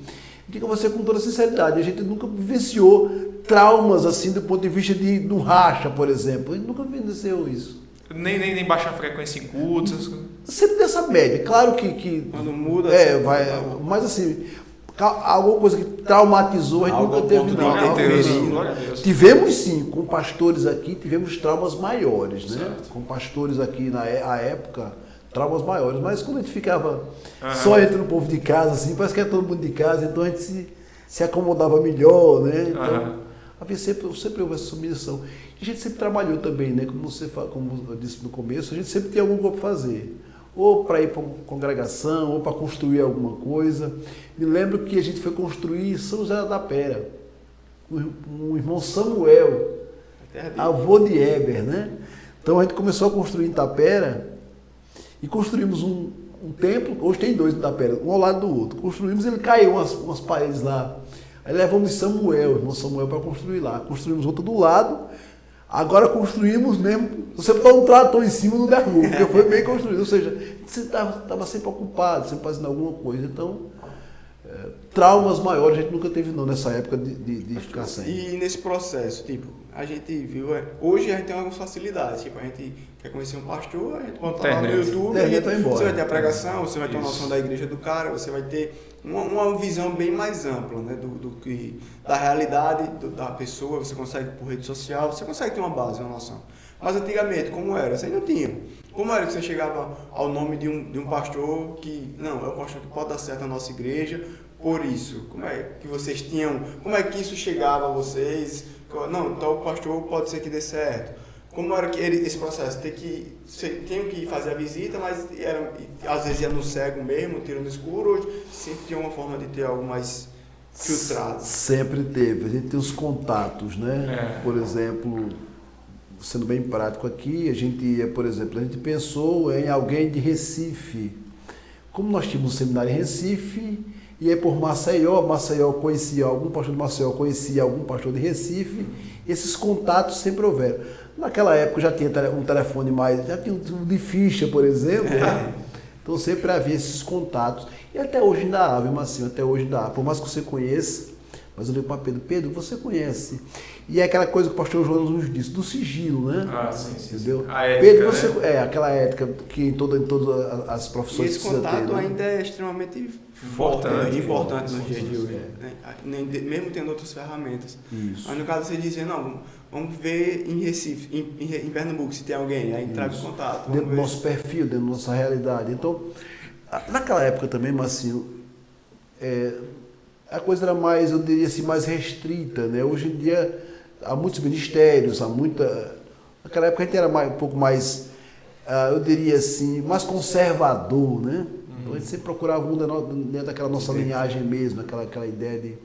digo a você com toda sinceridade, a gente nunca vivenciou traumas assim do ponto de vista de um racha, por exemplo. A gente nunca vivenciou isso. Nem baixa frequência em cultos. Sempre dessa média. Claro que quando muda. vai. Mas assim, alguma coisa que traumatizou, a gente nunca teve, não. Glória a Deus. Tivemos sim, com pastores aqui, tivemos traumas maiores, né? Certo. Com pastores aqui na época, traumas maiores, mas quando a gente ficava só entre o povo de casa, assim, parece que é todo mundo de casa, então a gente se acomodava melhor, né? Então, havia sempre houve essa submissão. E a gente sempre trabalhou também, né? Como eu disse no começo, a gente sempre tinha alguma coisa para fazer. Ou para ir para uma congregação, ou para construir alguma coisa. Me lembro que a gente foi construir São José da Tapera. O irmão Samuel, avô de Heber, né? Então a gente começou a construir em Tapera e construímos um templo. Hoje tem 2 em Tapera, um ao lado do outro. Construímos, ele caiu umas paredes lá. Aí levamos Samuel, irmão Samuel, para construir lá. Construímos outro do lado. Agora construímos mesmo. Você botou um trator em cima, não derrubou, porque foi bem construído. Ou seja, você estava sempre ocupado, sempre fazendo alguma coisa. Então, traumas maiores a gente nunca teve não nessa época de ficar sem. E nesse processo, tipo, a gente viu, hoje a gente tem algumas facilidades, tipo, a gente quer conhecer um pastor, a gente bota lá no YouTube, você vai ter a pregação, você vai ter uma noção da igreja do cara, você vai ter uma visão bem mais ampla, né, da realidade da pessoa, você consegue por rede social, você consegue ter uma base, uma noção. Mas antigamente, como era? Você não tinha. Como era que você chegava ao nome de um pastor que, não, é o pastor que pode dar certo na nossa igreja, por isso? Como é que vocês tinham, como é que isso chegava a vocês? Não, então o pastor pode ser que dê certo. Como era que esse processo? Tinha que fazer a visita, mas às vezes ia no cego mesmo, tiro no escuro, hoje sempre tinha uma forma de ter algo mais filtrado. Sempre teve. A gente tem os contatos, né? Por exemplo, sendo bem prático aqui, a gente pensou em alguém de Recife. Como nós tínhamos um seminário em Recife, ia por Maceió conhecia algum pastor de Maceió, conhecia algum pastor de Recife, esses contatos sempre houveram. Naquela época já tinha um telefone já tinha um de ficha, por exemplo, né? Então sempre havia esses contatos. E até hoje ainda há, viu, Marcinho? Até hoje ainda há. Por mais que você conheça, mas eu digo para Pedro, você conhece. E é aquela coisa que o pastor João nos disse, do sigilo, né? Sim. Entendeu? A ética, Pedro, você, né? Aquela ética que em todas as profissões e esse contato ter, né? ainda é extremamente importante nos dias de hoje. Né? Mesmo tendo outras ferramentas. Isso. Mas no caso você dizia, não, vamos ver em Recife, em Pernambuco, se tem alguém, aí entra em contato. Dentro do nosso perfil, dentro da nossa realidade. Então, naquela época também, Marcinho, a coisa era mais, eu diria assim, mais restrita, né? Hoje em dia há muitos ministérios, naquela época a gente era um pouco mais, eu diria assim, mais conservador, né? Então a gente sempre procurava dentro daquela nossa linhagem mesmo, aquela ideia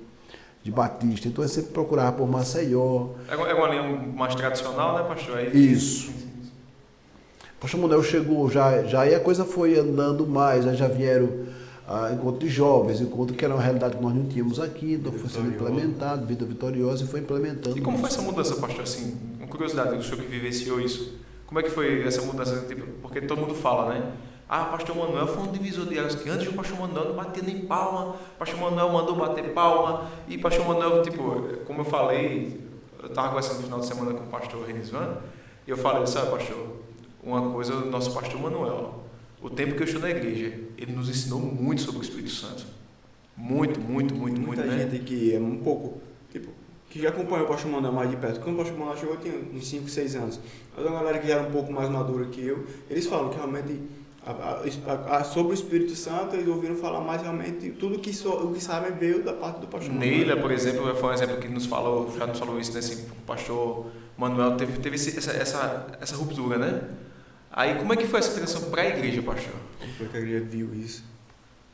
de batista. Então a gente sempre procurava por Maceió. É uma linha mais tradicional, né, pastor? Isso. O pastor Manuel chegou, já aí a coisa foi andando mais, já vieram encontro de jovens, encontro que era uma realidade que nós não tínhamos aqui, então foi sendo implementado, Vida Vitoriosa, e foi implementando. E como foi essa mudança, pastor? Assim, uma curiosidade, o senhor que vivenciou isso, como é que foi essa mudança? Porque todo mundo fala, né? Pastor Manuel foi um divisor de águas, que antes o pastor Manuel não batia nem palma, pastor Manuel mandou bater palma, e pastor Manuel, como eu falei, eu estava conversando no final de semana com o pastor Renisvan, e eu falei, sabe, pastor, uma coisa do nosso pastor Manuel, o tempo que eu estou na igreja, ele nos ensinou muito sobre o Espírito Santo. Muito, Muita né? gente que é um pouco, que já acompanhou o pastor Manuel mais de perto. Quando o pastor Manuel chegou, eu tinha uns 5, 6 anos. Mas a galera que já era um pouco mais madura que eu, eles falam que realmente sobre o Espírito Santo, eles ouviram falar mais realmente, tudo o que sabem veio da parte do pastor Manuel. Neila, por exemplo, foi um exemplo que já nos falou isso, né? Assim, o pastor Manuel teve essa ruptura, né? Aí, como é que foi essa transição para a igreja, pastor? Como foi que a igreja viu isso?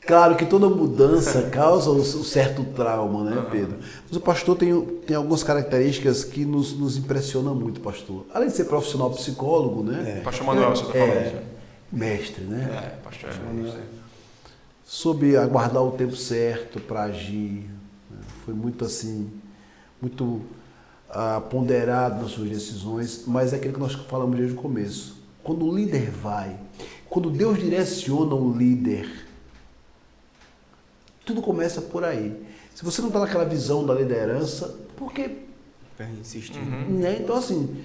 Claro que toda mudança causa um certo trauma, né, Pedro? Mas o pastor tem algumas características que nos impressionam muito, pastor. Além de ser profissional psicólogo, né? Pastor Manuel, você está falando isso? Mestre, né? Pastor mestre. Soube aguardar o tempo certo para agir. Né? Foi muito assim, muito ponderado nas suas decisões, mas é aquilo que nós falamos desde o começo. Quando o líder quando Deus direciona um líder, tudo começa por aí. Se você não está naquela visão da liderança, por que insistir? Né? Então, assim,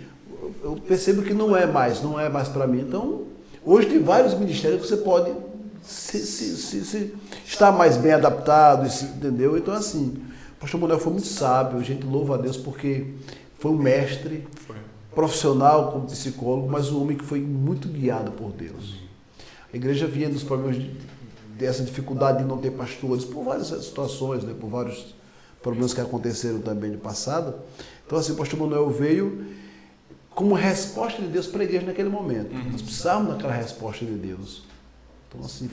eu percebo que não é mais para mim. Então, hoje tem vários ministérios que você pode se está mais bem adaptado, entendeu? Então, assim, o pastor Manuel foi muito sábio, a gente louva a Deus porque foi um mestre, profissional como psicólogo, mas um homem que foi muito guiado por Deus. A igreja vinha dos problemas dessa dificuldade de não ter pastores, por várias situações, né, por vários problemas que aconteceram também no passado. Então, assim, o pastor Manuel veio como resposta de Deus para a igreja naquele momento. Nós precisávamos daquela resposta de Deus. Então, assim,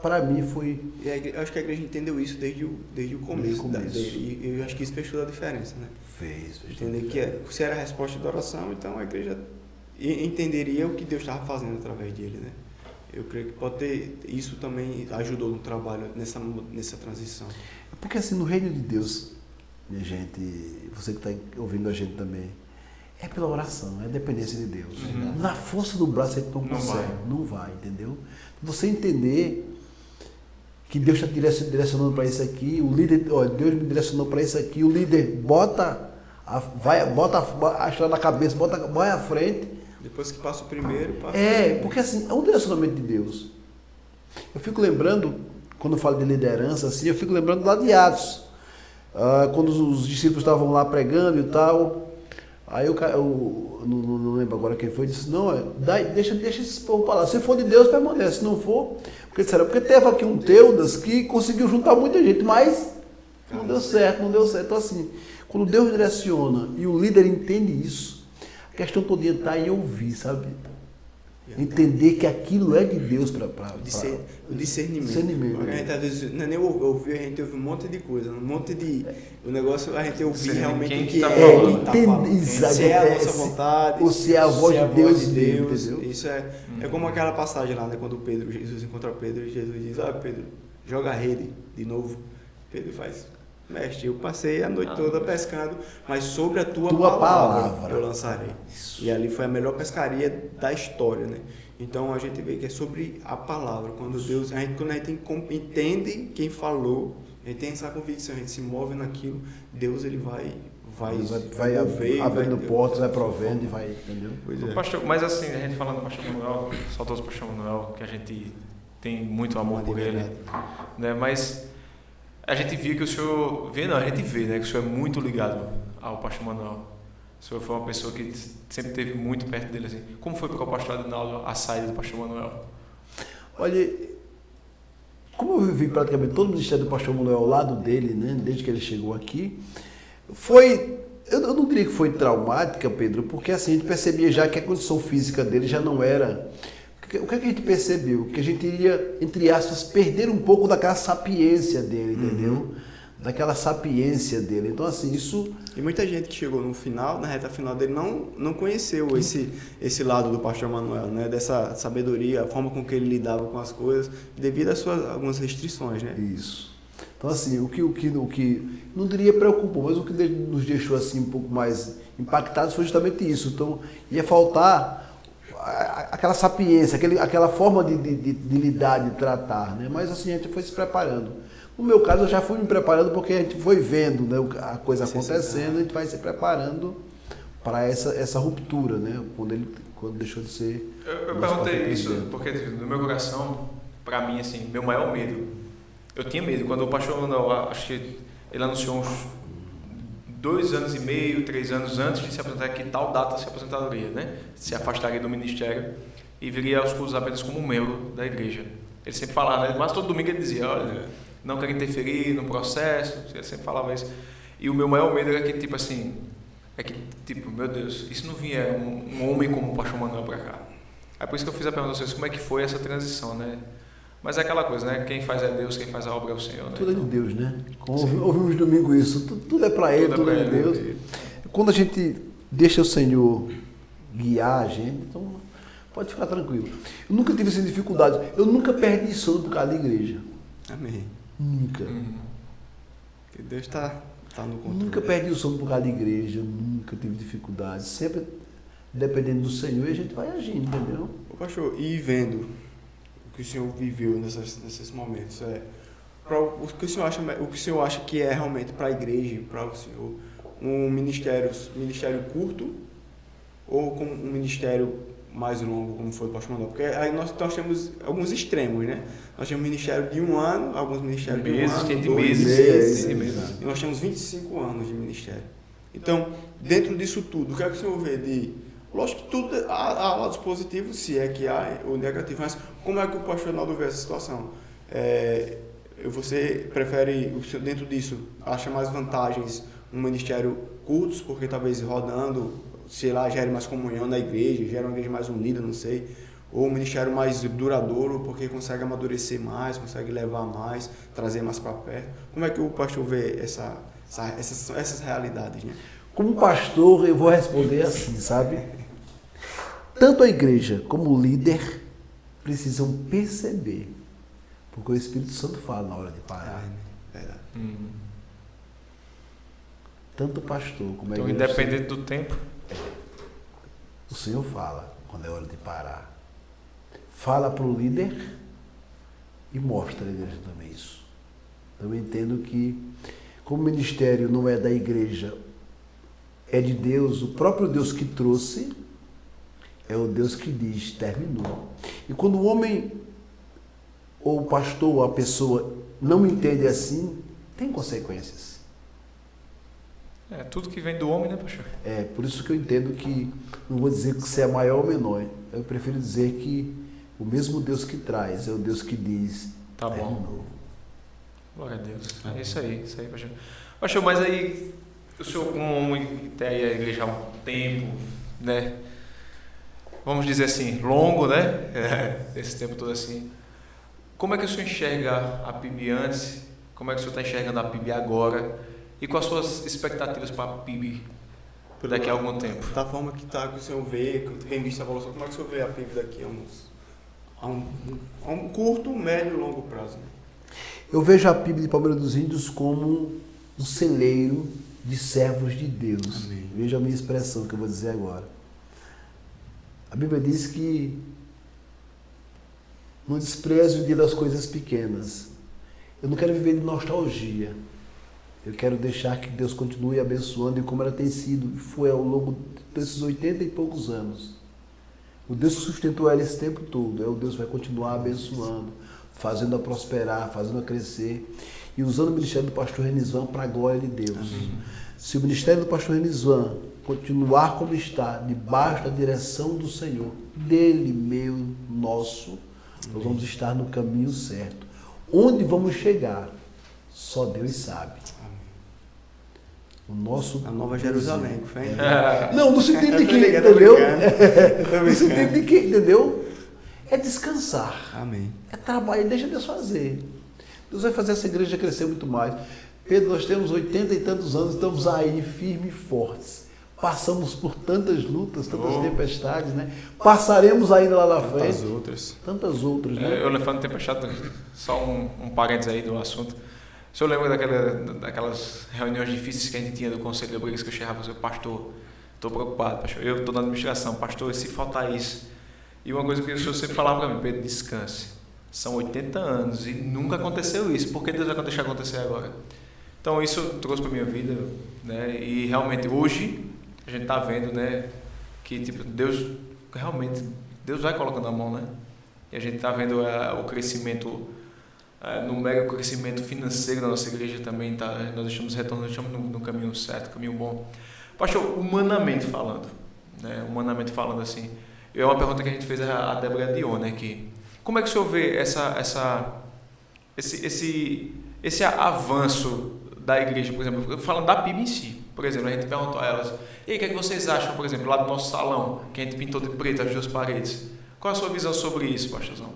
para mim foi... Eu acho que a igreja entendeu isso desde o começo. E eu acho que isso fez toda a diferença, né? Fez entender que se era a resposta da oração, então a igreja entenderia o que Deus estava fazendo através dele, né? Eu creio que pode ter... Isso também ajudou no trabalho, nessa transição. Porque, assim, no reino de Deus, minha gente, você que está ouvindo a gente também, é pela oração, é a dependência de Deus. Na força do braço a gente não consegue, não vai, entendeu? Você entender que Deus está direcionando para isso aqui, o líder, Deus me direcionou para isso aqui, o líder bota a estrada na cabeça, vai à frente. Depois que passa o primeiro, passa porque assim, é um direcionamento de Deus. Eu fico lembrando, quando eu falo de liderança, assim, eu fico lembrando lá de Atos, quando os discípulos estavam lá pregando e tal. Aí eu não lembro agora quem foi, disse, não, deixa esse povo para lá. Se for de Deus, permanece. Se não for, porque teve aqui um Teudas que conseguiu juntar muita gente, mas não deu certo. Então, assim, quando Deus direciona e o líder entende isso, a questão toda está em ouvir, sabe? Entender que aquilo é de Deus para o discernimento. A gente às vezes não é nem ouvir, a gente ouve um monte de coisa, o negócio a gente ouvir realmente o que se é a nossa vontade, ou se é a voz de Deus, entendeu? Isso é como aquela passagem lá, né, quando Jesus encontra Pedro e Jesus diz, Pedro, joga a rede de novo. Pedro faz, mestre, eu passei a noite toda pescando, mas sobre a tua palavra eu lançarei. Isso. E ali foi a melhor pescaria da história, né? Então a gente vê que é sobre a palavra. Quando a gente entende quem falou, a gente tem essa convicção, a gente se move naquilo, Deus ele vai abrindo portas, vai provendo e vai, entendeu? Pastor, mas assim, a gente falando do pastor Manuel, saudoso pastor Manuel, que a gente tem muito amor por ele, né? Mas a gente viu que o senhor... a gente vê, né? Que o senhor é muito ligado ao pastor Manuel. O senhor foi uma pessoa que sempre esteve muito perto dele, assim. Como foi para o pastor Adinaldo a saída do pastor Manuel? Olha, como eu vivi praticamente todo o ministério do pastor Manuel ao lado dele, né? Desde que ele chegou aqui, eu não diria que foi traumática, Pedro, porque assim, a gente percebia já que a condição física dele já não era... O que a gente percebeu? Que a gente iria, entre aspas, perder um pouco daquela sapiência dele, entendeu? Daquela sapiência dele. Então, assim, isso... E muita gente que chegou no final, na reta final dele, não conheceu esse lado do pastor Manuel, né? Dessa sabedoria, a forma com que ele lidava com as coisas, devido às suas algumas restrições, né? Isso. Então, assim, o que não diria preocupou, mas o que nos deixou assim um pouco mais impactados foi justamente isso. Então, ia faltar aquela sapiência, aquela forma de lidar, de tratar, né? Mas assim, a gente foi se preparando. No meu caso, eu já fui me preparando porque a gente foi vendo, né, a coisa acontecendo, a gente vai se preparando para essa ruptura, né? Quando deixou de ser... Eu perguntei isso porque no meu coração, para mim, assim, meu maior medo, eu tinha medo quando o pastor Manuel, acho que ele anunciou uns 2 anos e meio, 3 anos antes de se apresentar, que tal data se aposentadoria, né? Se afastaria do ministério e viria aos cultos apenas como membro da igreja. Ele sempre falava, né? Mas todo domingo ele dizia, olha, não quero interferir no processo, ele sempre falava isso. E o meu maior medo era que, tipo assim, meu Deus, e se não vier um homem como o pastor Manuel para cá? É por isso que eu fiz a pergunta a vocês, como é que foi essa transição, né? Mas é aquela coisa, né? Quem faz é Deus, quem faz a obra é o Senhor, né? Tudo é de Deus, né? Como ouvimos domingo isso, tudo é para Ele, tudo é de Deus. Quando a gente deixa o Senhor guiar a gente, então pode ficar tranquilo. Eu nunca tive essa dificuldade, eu nunca perdi sono por causa da igreja. Amém. Nunca. Porque Deus está no controle. Nunca perdi o sono por causa da igreja, nunca tive dificuldade. Sempre dependendo do Senhor, a gente vai agindo, entendeu? Ô pastor, e vendo o que o senhor viveu nesses momentos, o que o senhor acha que é realmente para a igreja, para o senhor, um ministério curto ou com um ministério mais longo, como foi o pastor Manuel? Porque aí nós temos alguns extremos, né? Nós temos ministério de 1 ano, alguns ministérios de 1 ano, tem de 2 meses. meses, e nós temos 25 anos de ministério. Então, dentro disso tudo, o que é que o senhor vê de... Lógico que tudo há lados positivos, se é que há, ou negativos, mas como é que o pastor Arnaldo vê essa situação? Você prefere, dentro disso, acha mais vantagens um ministério curtos, porque talvez rodando, sei lá, gere mais comunhão na igreja, gera uma igreja mais unida, não sei, ou um ministério mais duradouro, porque consegue amadurecer mais, consegue levar mais, trazer mais para perto? Como é que o pastor vê essas realidades, né? Como pastor, eu vou responder assim, sabe? Tanto a igreja como o líder precisam perceber, porque o Espírito Santo fala na hora de parar. Verdade. Tanto o pastor como a Então, igreja. independente do tempo. O Senhor fala quando é hora de parar. Fala para o líder e mostra à igreja também isso. Eu entendo que, como o ministério não é da igreja, é de Deus, o próprio Deus que trouxe, é o Deus que diz, terminou. E quando o homem, ou o pastor, ou a pessoa não entende assim, tem consequências. Tudo que vem do homem, né, pastor? Por isso que eu entendo que, não vou dizer que você é maior ou menor, eu prefiro dizer que o mesmo Deus que traz é o Deus que diz, Tá bom. terminou. Glória a Deus. É isso aí, pastor. Pastor, mas aí, o senhor, como homem que tem aí a igreja há um tempo, né? Vamos dizer assim, longo, né? Esse tempo todo assim. Como é que o senhor enxerga a PIB antes? Como é que o senhor está enxergando a PIB agora? E quais as suas expectativas para a PIB daqui a algum tempo? Da forma que o senhor vê, que tem visto a evolução, como é que o senhor vê a PIB daqui a um curto, médio e longo prazo? Né? Eu vejo a PIB de Palmeira dos Índios como um celeiro de servos de Deus. Amém. Veja a minha expressão que eu vou dizer agora. A Bíblia diz que não despreze o dia das coisas pequenas. Eu não quero viver de nostalgia. Eu quero deixar que Deus continue abençoando e como ela tem sido e foi ao longo desses 80 e poucos anos. O Deus que sustentou ela esse tempo todo, é o Deus que vai continuar abençoando, fazendo-a prosperar, fazendo-a crescer e usando o ministério do pastor Renisvan para a glória de Deus. Amém. Se o ministério do pastor Renisvan continuar como está, debaixo da direção do Senhor, dele, meu, nosso, nós vamos estar no caminho certo. Onde vamos chegar, só Deus sabe. O nosso a Nova Jerusalém, Não, no sentido de que, entendeu? No sentido de que, entendeu? É descansar. Amém. É trabalhar, deixa Deus fazer. Deus vai fazer essa igreja crescer muito mais. Pedro, nós temos 80 e tantos anos, estamos aí firmes e fortes. Passamos por tantas lutas, tantas tempestades, né? Passaremos ainda lá na frente. Tantas outras, né? Eu levando tempestade, só um parênteses aí do assunto. O senhor lembra daquelas reuniões difíceis que a gente tinha do Conselho de Obreiros que eu chegava para o seu pastor? Estou preocupado, pastor. Eu estou na administração, pastor, e se faltar isso? E uma coisa que o senhor sempre falava para mim, Pedro, descanse. São 80 anos e nunca aconteceu isso. Por que Deus vai deixar acontecer agora? Então isso trouxe para a minha vida, né? E realmente hoje a gente está vendo, né, que tipo, Deus vai colocando a mão, né? E a gente está vendo o crescimento numérico, o crescimento financeiro da nossa igreja também nós estamos retornando, estamos no caminho certo, caminho bom. Pastor, humanamente falando, né? Humanamente falando assim, é uma pergunta que a gente fez a Débora Dion, né? Que como é que o senhor vê esse avanço da igreja, por exemplo, falando da PIB em si, por exemplo, a gente perguntou a elas, e aí, o que é que vocês acham, por exemplo, lá do nosso salão, que a gente pintou de preto as 2 paredes? Qual é a sua visão sobre isso, pastorzão?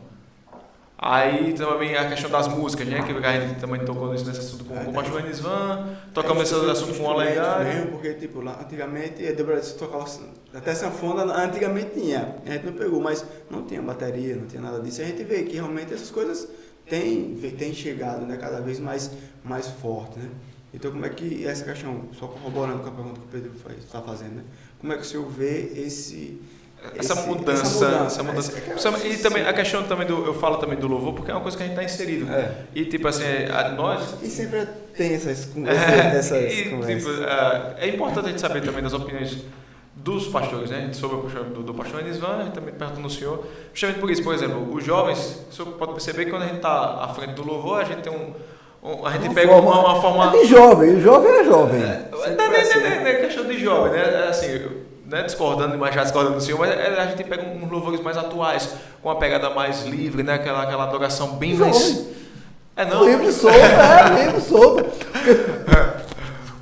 Aí também a questão das músicas, né? Que a gente também tocou nesse assunto com o pastor Renisvan, tocamos esse assunto com o Alegado. Porque, tipo, lá antigamente, a Débora tocava até sanfona, antigamente tinha, a gente não pegou, mas não tinha bateria, não tinha nada disso. A gente vê que realmente essas coisas têm chegado, né? Cada vez mais forte, né? Então, como é que essa questão, só corroborando com a pergunta que o Pedro está fazendo, né? Como é que o senhor vê essa mudança. E também a questão também eu falo também do louvor, porque é uma coisa que a gente está inserido. E tipo assim, nós... E sempre tem essas conversas. Tipo, é importante a gente saber também das opiniões dos pastores, né? Sobre do pastor Enisvan, a gente também perguntou no senhor, justamente por isso, por exemplo, os jovens, o senhor pode perceber que quando a gente está à frente do louvor, a gente tem a gente pega uma forma... É de jovem, o jovem é jovem. Não é questão de jovem, né? É assim, né? Discordando do senhor, mas a gente pega uns louvores mais atuais, com uma pegada mais livre, né? Aquela adoração bem mais... Não? Livre solto.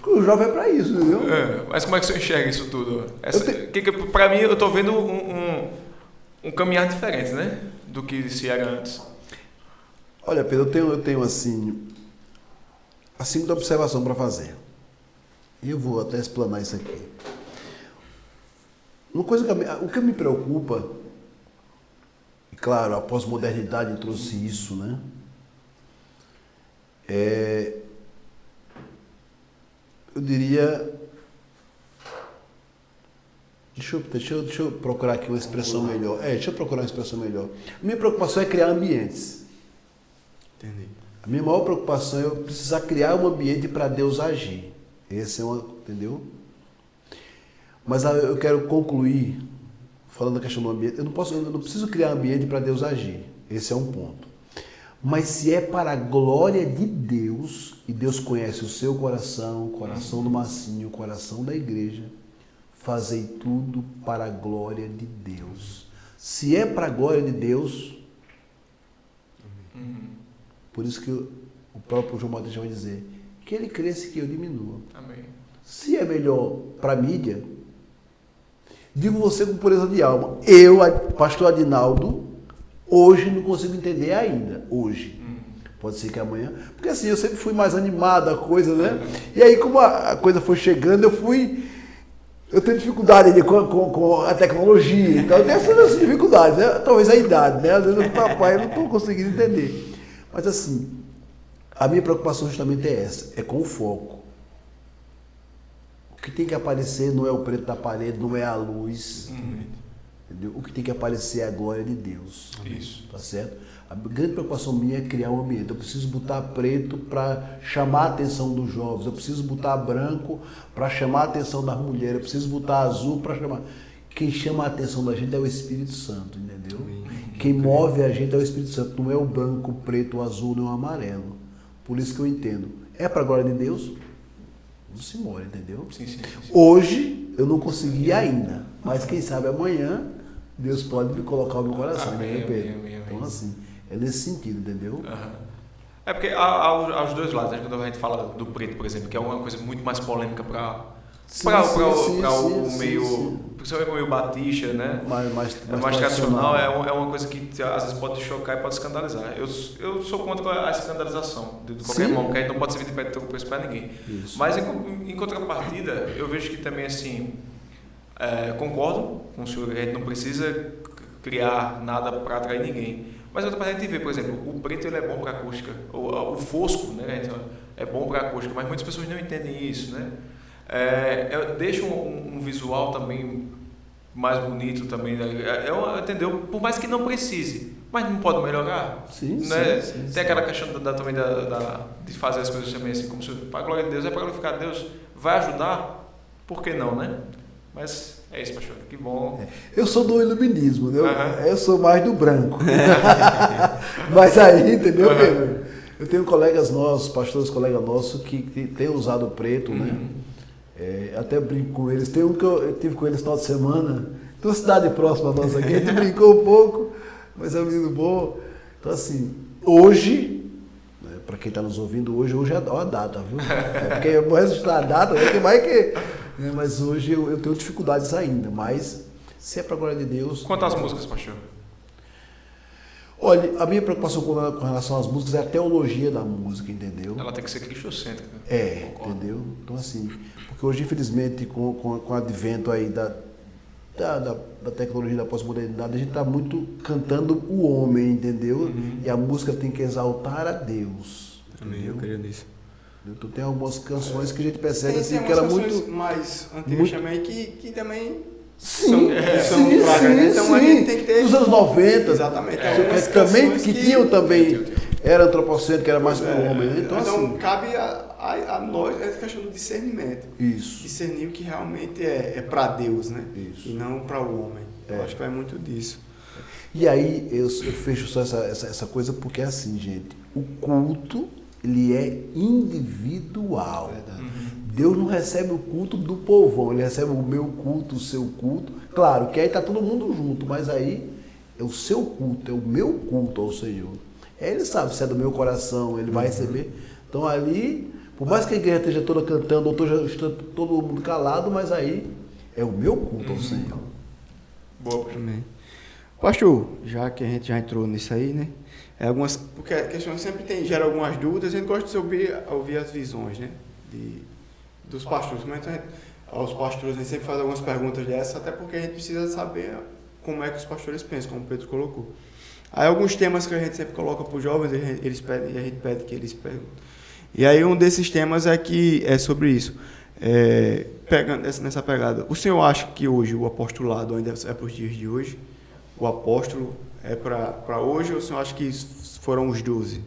O jovem é para isso, entendeu? Mas como é que você enxerga isso tudo? Para mim, eu estou vendo um caminhar diferente, né? Do que se era antes. Olha, Pedro, eu tenho assim muita observação para fazer. E eu vou até explanar isso aqui. Uma coisa o que me preocupa, e claro, a pós-modernidade trouxe isso, né? Eu diria... Deixa eu procurar aqui uma expressão melhor. Deixa eu procurar uma expressão melhor. A minha preocupação é criar ambientes. Entendi. A minha maior preocupação é eu precisar criar um ambiente para Deus agir. Esse é entendeu? Mas eu quero concluir falando da questão do ambiente. Eu não preciso criar um ambiente para Deus agir. Esse é um ponto. Mas se é para a glória de Deus, e Deus conhece o seu coração, o coração do Massinho, o coração da igreja, fazei tudo para a glória de Deus. Se é para a glória de Deus, por isso que o próprio João Batista vai dizer que ele cresça e que eu diminua. Amém. Se é melhor para a mídia, digo você com pureza de alma, eu, pastor Adinaldo, hoje não consigo entender ainda, hoje. Pode ser que amanhã, porque assim, eu sempre fui mais animado a coisa, né? E aí como a coisa foi chegando, eu tenho dificuldade ali com a tecnologia, então eu tenho essas dificuldades, né? Talvez a idade, né? Às vezes o papai eu não estou conseguindo entender. Mas assim, a minha preocupação justamente é essa, é com o foco. O que tem que aparecer não é o preto da parede, não é a luz. Entendeu? O que tem que aparecer é a glória de Deus. Isso. Tá certo? A grande preocupação minha é criar um ambiente. Eu preciso botar preto para chamar a atenção dos jovens. Eu preciso botar branco para chamar a atenção das mulheres. Eu preciso botar azul para chamar... Quem chama a atenção da gente é o Espírito Santo, entendeu? Quem move a gente é o Espírito Santo. Não é o branco, o preto, o azul, nem o amarelo. Por isso que eu entendo. É para a glória de Deus? Vamos embora, entendeu? Sim. Hoje eu não consegui ainda. Mas quem sabe amanhã Deus pode me colocar no meu coração. Amém, né, Pedro? amém. Então assim, é nesse sentido, entendeu? É porque há os dois lados, né? Quando a gente fala do preto, por exemplo, que é uma coisa muito mais polêmica para o meio, principalmente o meio batista, né? Mais tradicional, é uma coisa que às vezes pode chocar e pode escandalizar. Eu sou contra a escandalização de qualquer irmão, porque a gente não pode servir de pedra de tropeço para ninguém. Isso. Mas em contrapartida, eu vejo que também assim, concordo com o senhor, a gente não precisa criar nada para atrair ninguém. Mas outra parte a gente vê, por exemplo, o preto ele é bom para acústica, o fosco, né, é bom para acústica, mas muitas pessoas não entendem isso, né? Deixa um visual também mais bonito também, entendeu? Por mais que não precise, mas não pode melhorar. Sim, né? sim. Tem aquela questão também de fazer as coisas também assim, como se para a glória de Deus, é para glorificar a Deus, vai ajudar, por que não, né? Mas é isso, pastor, que bom. Eu sou do iluminismo, né? Eu sou mais do branco. Mas aí, entendeu, Pedro? Eu tenho colegas nossos, pastores colegas nossos, que têm usado o preto, né? Até brinco com eles. Tem um que eu tive com eles no final de semana, tem uma cidade próxima nossa aqui, a gente brincou um pouco, mas é um menino bom. Então, assim, hoje, né, para quem está nos ouvindo, hoje é a data, viu? Porque eu vou registrar a data, né, que vai que... Mas hoje eu tenho dificuldades ainda, mas se é para a glória de Deus... Quantas músicas, pastor? Olha, a minha preocupação com relação às músicas é a teologia da música, entendeu? Ela tem que ser cristocêntrica. Entendeu? Então, assim, porque hoje, infelizmente, com o advento aí da tecnologia da pós-modernidade, a gente está muito cantando o homem, entendeu? E a música tem que exaltar a Deus. Também eu creio nisso. Então tem algumas canções que a gente percebe assim, tem que era muito mais antigas também que também sim, então a gente tem que ter dos anos 90, exatamente, também que tinham também era antropocêntrico, que era mais para o homem. Né? Então, assim, cabe a nós essa questão do discernimento. isso. Discernir o que realmente é para Deus, né? Isso. E não para o homem. Eu acho que vai muito disso. E aí eu fecho só essa coisa porque é assim, gente, o culto, ele é individual. Deus não recebe o culto do povão, ele recebe o meu culto, o seu culto. Claro que aí está todo mundo junto, mas aí é o seu culto, é o meu culto ao Senhor. Ele sabe se é do meu coração, ele vai receber. Então ali, por mais que a igreja esteja toda cantando, ou esteja todo mundo calado, mas aí é o meu culto ao Senhor. Boa. Amém. Pastor, já que a gente já entrou nisso aí, né? Porque a questão sempre gera algumas dúvidas, a gente gosta de ouvir as visões, né? Dos pastores. Os pastores a gente sempre faz algumas perguntas dessas, até porque a gente precisa saber como é que os pastores pensam, como o Pedro colocou. Aí alguns temas que a gente sempre coloca para os jovens, eles pedem, e a gente pede que eles perguntem. E aí um desses temas é sobre isso. Pegando nessa pegada, o senhor acha que hoje o apostolado ainda é para os dias de hoje? O apóstolo é para hoje, ou o senhor acha que foram os 12?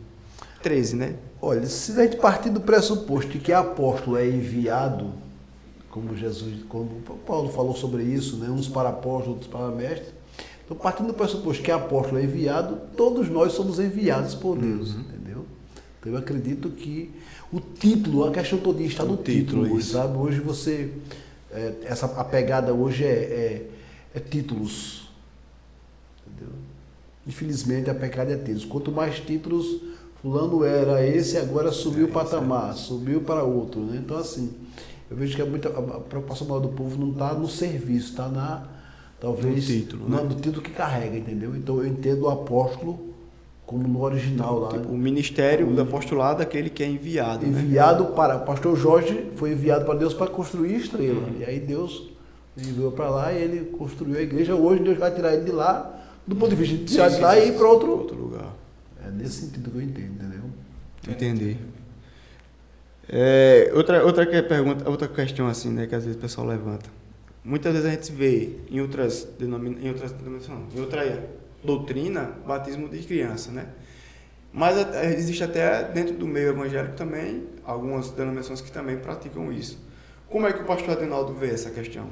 13, né? Olha, se a gente partir do pressuposto de que apóstolo é enviado, como Paulo falou sobre isso, né? Uns para apóstolos, outros para mestres. Então, partindo do pressuposto que apóstolo é enviado, todos nós somos enviados por Deus, entendeu? Então, eu acredito que o título, a questão toda está no título hoje, sabe? Hoje você, a pegada hoje é títulos, entendeu? Infelizmente, a pegada é títulos. Quanto mais títulos, fulano era esse, agora subiu o patamar, subiu para outro, né? Então, assim, eu vejo que a preocupação maior do povo não está no serviço, está talvez no título que carrega, entendeu? Então eu entendo o apóstolo como no original lá. Tipo, o ministério do apostolado é aquele que é enviado. Enviado para. O pastor Jorge foi enviado para Deus para construir a estrela. E aí Deus enviou para lá e ele construiu a igreja. Hoje Deus vai tirar ele de lá, do ponto de vista de tirar de lá e ir para outro lugar. É nesse sentido que eu entendo, entendeu? Entendi. Outra questão assim, né, que às vezes o pessoal levanta. Muitas vezes a gente vê em outra doutrina, batismo de criança, né? Mas existe até dentro do meio evangélico também algumas denominações que também praticam isso. Como é que o pastor Adinaldo vê essa questão?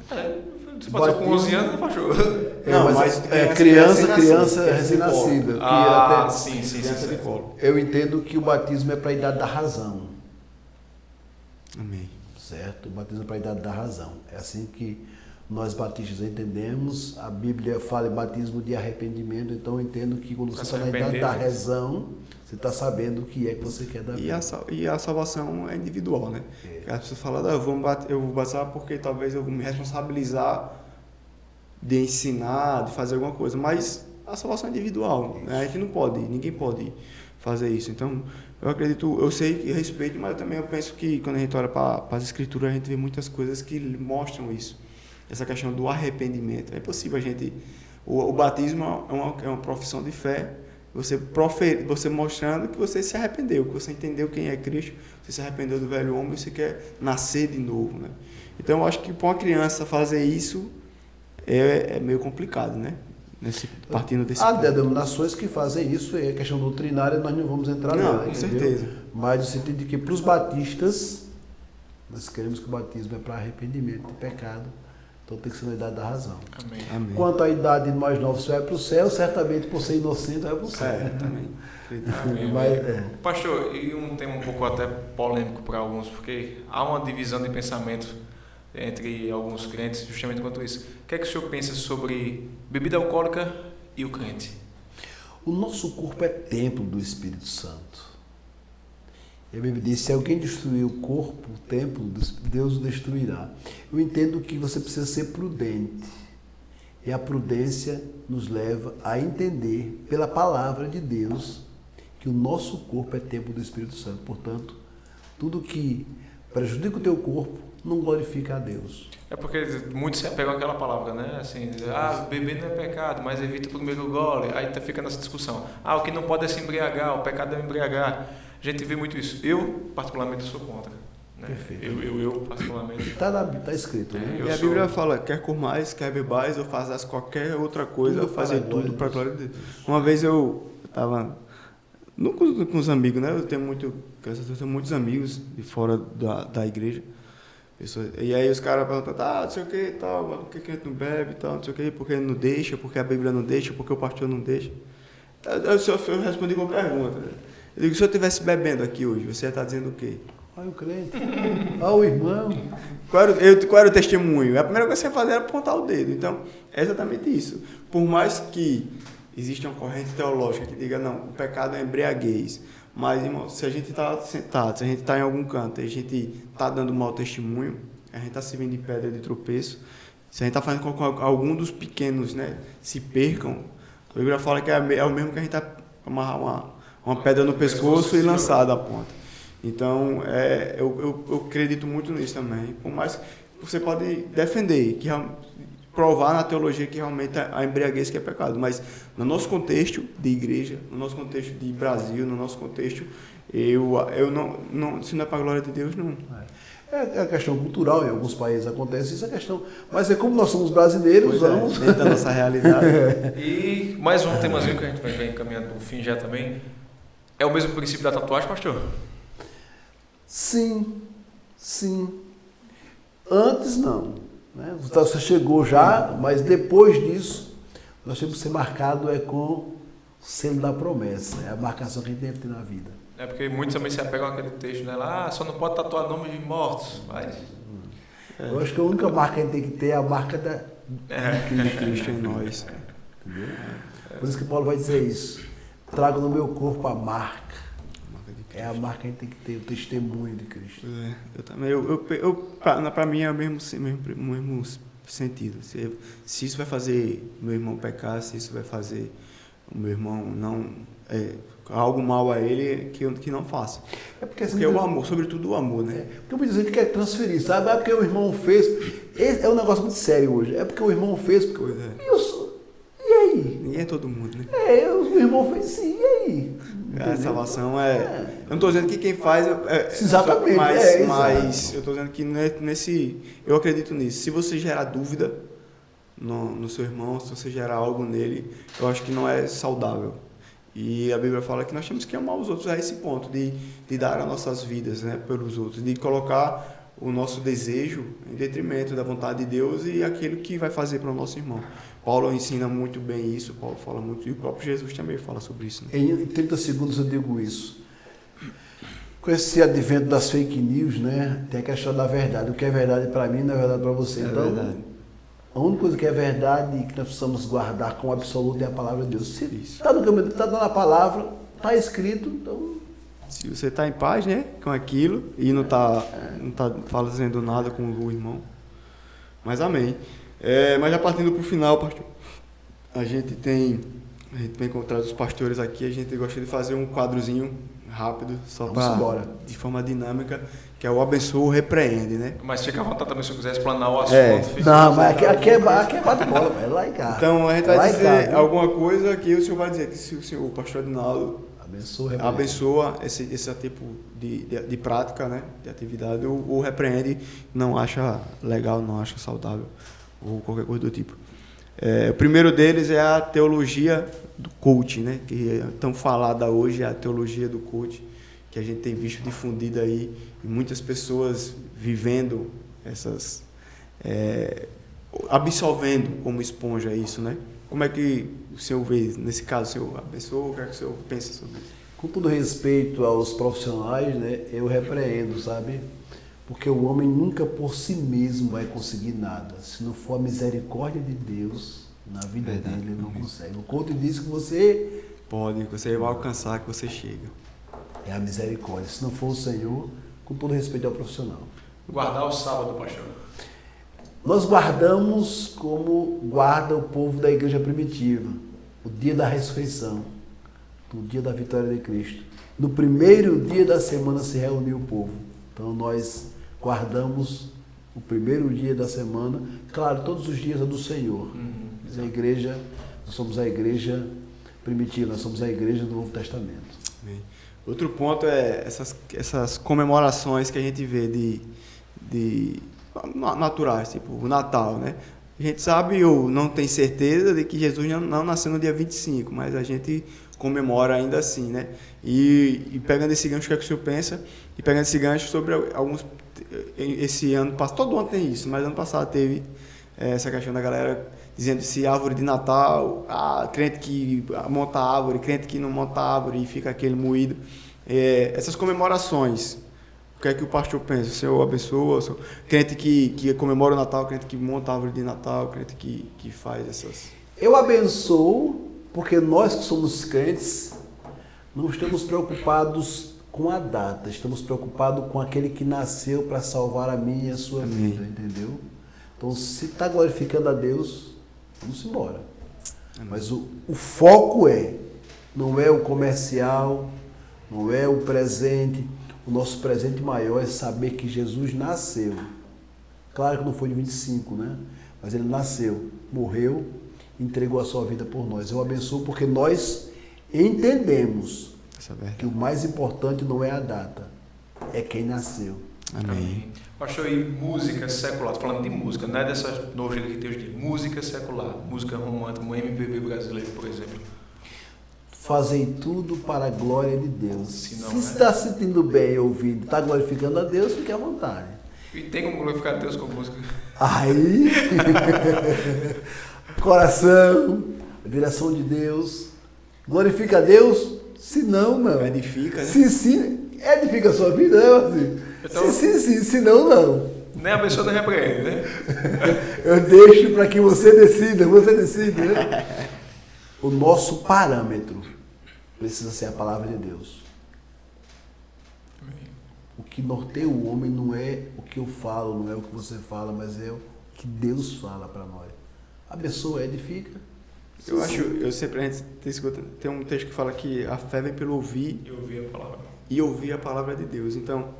Você pode ser com 11 anos, não, pastor? Não, mas criança recém-nascida. Sim. De colo. Eu entendo que o batismo é para a idade da razão. Amém. Certo? O batismo é para a idade da razão. É assim que nós batistas entendemos. A Bíblia fala em batismo de arrependimento, então eu entendo que quando você está na idade da razão, você está sabendo o que é que você quer da vida. E a salvação é individual, né? As pessoas falam, eu vou batizar porque talvez eu vou me responsabilizar de ensinar, de fazer alguma coisa, mas a salvação é individual, né? A gente não pode, ninguém pode fazer isso. Então, eu acredito, eu sei que respeito, mas eu penso que quando a gente olha para as escrituras, a gente vê muitas coisas que mostram isso. Essa questão do arrependimento. É possível a gente... O batismo é uma profissão de fé. Você mostrando que você se arrependeu, que você entendeu quem é Cristo, você se arrependeu do velho homem e você quer nascer de novo, né? Então, eu acho que para uma criança fazer isso é meio complicado, né? Partindo desse Há ponto. denominações que fazem isso, e a questão doutrinária nós não vamos entrar nela, com entendeu? certeza. Mas no sentido de que para os batistas, nós queremos que o batismo é para arrependimento de pecado. Então tem que ser na idade da razão. Amém. Quanto à idade de mais novos, você vai para o céu, certamente por ser inocente vai para o céu. Também. Amém. Mas, Pastor, e um tema um pouco até polêmico para alguns, porque há uma divisão de pensamento entre alguns crentes justamente quanto isso. O que é que o senhor pensa sobre bebida alcoólica e o crente? O nosso corpo é templo do Espírito Santo. E a Bíblia diz, se alguém destruir o corpo, o templo, Deus o destruirá. Eu entendo que você precisa ser prudente. E a prudência nos leva a entender, pela palavra de Deus, que o nosso corpo é templo do Espírito Santo. Portanto, tudo que prejudica o teu corpo, não glorifica a Deus. É porque muitos se apegam àquela palavra, né? Assim, beber não é pecado, mas evita o primeiro gole. Aí fica nessa discussão. O que não pode é se embriagar, o pecado é embriagar. A gente vê muito isso. Eu, particularmente, sou contra. Né? Perfeito. Eu particularmente. Está escrito, né? E a Bíblia fala, quer comais, quer bebais, ou fazes qualquer outra coisa, ou fazer tudo para a glória de Deus. Uma vez eu estava não com os amigos, né? Eu tenho muitos amigos de fora da igreja. E aí os caras perguntam, não sei o que, tal, por que a gente não bebe, tal, não sei o que, porque não deixa, porque a Bíblia não deixa, porque o pastor não deixa. Eu respondi com uma pergunta. Eu digo, se eu estivesse bebendo aqui hoje, você ia estar dizendo o quê? Olha o crente, olha o irmão. Qual era o testemunho? A primeira coisa que você ia fazer era apontar o dedo. Então, é exatamente isso. Por mais que exista uma corrente teológica que diga, não, o pecado é embriaguez. Mas, irmão, se a gente está sentado, se a gente está em algum canto e a gente está dando mau testemunho, a gente está servindo de pedra de tropeço, se a gente está fazendo com que algum dos pequenos, né, se percam, a Bíblia fala que é o mesmo que a gente está amarrar uma pedra no pescoço e lançar da ponta. Então, eu acredito muito nisso também. Por mais que você pode defender, provar na teologia que realmente a embriaguez que é pecado, mas no nosso contexto de igreja, no nosso contexto de Brasil, no nosso contexto, eu não, se não é para a glória de Deus, não. É a questão cultural, em alguns países acontece isso, é questão. Mas é como nós somos brasileiros, vamos. Dentro da nossa realidade. E mais um temazinho que a gente vai encaminhando para o fim já também. É o mesmo princípio da tatuagem, pastor? Sim. Antes não. Né? Você chegou já, mas depois disso, nós temos que ser marcado com o selo da promessa. É a marcação que a gente deve ter na vida. É porque muitos também se apegam àquele texto, né? Lá, só não pode tatuar nome de mortos. Mas... Eu acho que a única marca que a gente tem que ter é a marca de Cristo em nós. Entendeu? Por isso que Paulo vai dizer isso. Trago no meu corpo a marca. É a marca que a gente tem que ter, o testemunho de Cristo. Eu também. Para mim é o mesmo sentido. Se isso vai fazer meu irmão pecar, se isso vai fazer o meu irmão não algo mal a ele, que não faça. Porque o amor, sobretudo o amor, né? Porque muita gente quer transferir, sabe? É porque o irmão fez. É um negócio muito sério hoje. É porque o irmão fez. E aí? Ninguém é todo mundo, né? O irmão fez sim, e aí? A salvação Eu não estou dizendo que quem faz exatamente. Mas eu estou dizendo que eu acredito nisso. Se você gerar dúvida no seu irmão, se você gerar algo nele, eu acho que não é saudável. E a Bíblia fala que nós temos que amar os outros a esse ponto, de dar as nossas vidas, né, pelos outros, de colocar o nosso desejo em detrimento da vontade de Deus e aquilo que vai fazer para o nosso irmão. Paulo ensina muito bem isso, Paulo fala muito, e o próprio Jesus também fala sobre isso. Né? Em 30 segundos eu digo isso. Com esse advento das fake news, né, tem a questão da verdade. O que é verdade para mim não é verdade para você. Então, verdade. A única coisa que é verdade e que nós precisamos guardar como absoluto é a palavra de Deus. Se está no caminho, está na palavra, está escrito, então... Se você está em paz, né, com aquilo e não está fazendo nada com o irmão. Mas amém. Mas já partindo para o final, pastor, a gente vem encontrar os pastores aqui, a gente gosta de fazer um quadrozinho rápido, só para de forma dinâmica, que é o abençoa ou repreende, né? Mas fica à vontade também se eu quiser explanar o assunto. Não, mas aqui é bate-bola, é lá e cá. Então a gente vai dizer alguma coisa que o senhor vai dizer, que se o pastor Adinaldo abençoa esse tipo de prática, né, de atividade, ou repreende, não acha legal, não acha saudável, ou qualquer coisa do tipo. O primeiro deles é a teologia do coach, né, que é tão falada hoje, a teologia do coach, que a gente tem visto difundida aí, e muitas pessoas vivendo essas, absolvendo como esponja isso, né? Como é que o senhor vê, nesse caso, o senhor abençoa, o que é que o senhor pensa sobre isso? Com todo respeito aos profissionais, né, eu repreendo, sabe? Porque o homem nunca por si mesmo vai conseguir nada. Se não for a misericórdia de Deus na vida dele, ele não consegue. O coach diz que você vai alcançar, que você chega. É a misericórdia. Se não for o Senhor, com todo respeito ao profissional. Guardar o sábado, pastor. Nós guardamos como guarda o povo da igreja primitiva, o dia da ressurreição, o dia da vitória de Cristo. No primeiro dia da semana se reuniu o povo. Então nós guardamos o primeiro dia da semana. Claro, todos os dias é do Senhor. Mas a igreja, nós somos a igreja primitiva, nós somos a igreja do Novo Testamento. Amém. Outro ponto é essas comemorações que a gente vê de naturais, tipo o Natal, né? A gente sabe ou não tem certeza de que Jesus não nasceu no dia 25, mas a gente comemora ainda assim, né? E pegando esse gancho, o que é que o senhor pensa? E pegando esse gancho sobre alguns... Esse ano, todo ano tem isso, mas ano passado teve essa questão da galera dizendo se árvore de Natal, crente que monta árvore, crente que não monta árvore e fica aquele moído. Essas comemorações, o que é que o pastor pensa? O senhor abençoa? O senhor, crente que comemora o Natal, crente que monta a árvore de Natal, crente que faz essas... Eu abençoo, porque nós que somos crentes, não estamos preocupados com a data, estamos preocupados com aquele que nasceu para salvar a minha e a sua vida, entendeu? Então, se está glorificando a Deus, vamos embora. Amém. Mas o foco não é o comercial, não é o presente. O nosso presente maior é saber que Jesus nasceu. Claro que não foi de 25, né? Mas ele nasceu, morreu, entregou a sua vida por nós. Eu abençoo porque nós entendemos que o mais importante não é a data, é quem nasceu. Amém. Pastor, e música secular, tô falando de música, não é dessa nojeira que tem hoje em dia, música secular, música romântica, um MPB brasileiro, por exemplo. Fazem tudo para a glória de Deus. Se está se sentindo bem ouvindo, está glorificando a Deus, fique à vontade. E tem como glorificar a Deus com música? Aí, coração, a direção de Deus, glorifica a Deus, se não, não. Edifica, né? Se edifica a sua vida, né, assim? Então, se não, não. Nem a pessoa não repreende, né? Eu deixo para que você decida, né? O nosso parâmetro precisa ser a palavra de Deus. Amém. O que norteia o homem não é o que eu falo, não é o que você fala, mas é o que Deus fala para nós. Abençoa, edifica. Eu sempre, a gente escuta, tem um texto que fala que a fé vem pelo ouvir e ouvir a palavra de Deus. Então,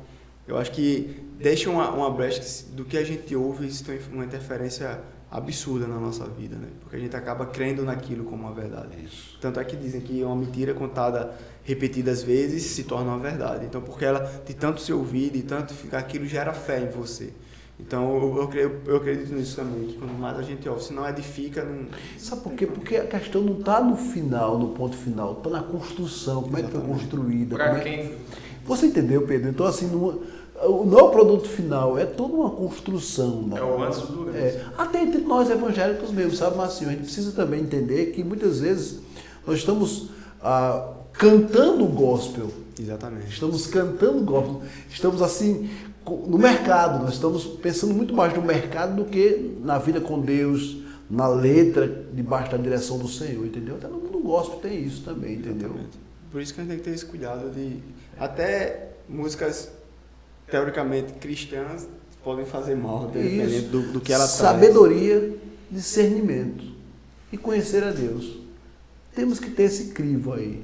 eu acho que deixa uma brecha do que a gente ouve, isso tem uma interferência absurda na nossa vida, né? Porque a gente acaba crendo naquilo como uma verdade. Isso. Tanto é que dizem que uma mentira contada repetidas vezes se torna uma verdade. Então, porque ela, de tanto se ouvir, de tanto ficar, aquilo gera fé em você. Então, eu acredito nisso também, que quanto mais a gente ouve, se não edifica... Não... Sabe por quê? Porque a questão não está no final, no ponto final, está na construção, como é que foi construída. Para quem... Você entendeu, Pedro? Então, assim, não é o produto final, é toda uma construção. Né? É o antes do durante. Até entre nós evangélicos mesmo, sabe, Marcinho? A gente precisa também entender que muitas vezes nós estamos cantando o gospel. Exatamente. Estamos cantando o gospel. Estamos, assim, no mercado. Nós estamos pensando muito mais no mercado do que na vida com Deus, na letra, debaixo da direção do Senhor, entendeu? Até no gospel tem isso também, entendeu? Exatamente. Por isso que a gente tem que ter esse cuidado de... Até músicas teoricamente cristãs podem fazer mal, dependendo do que ela traz. Sabedoria, discernimento e conhecer a Deus. Temos que ter esse crivo aí.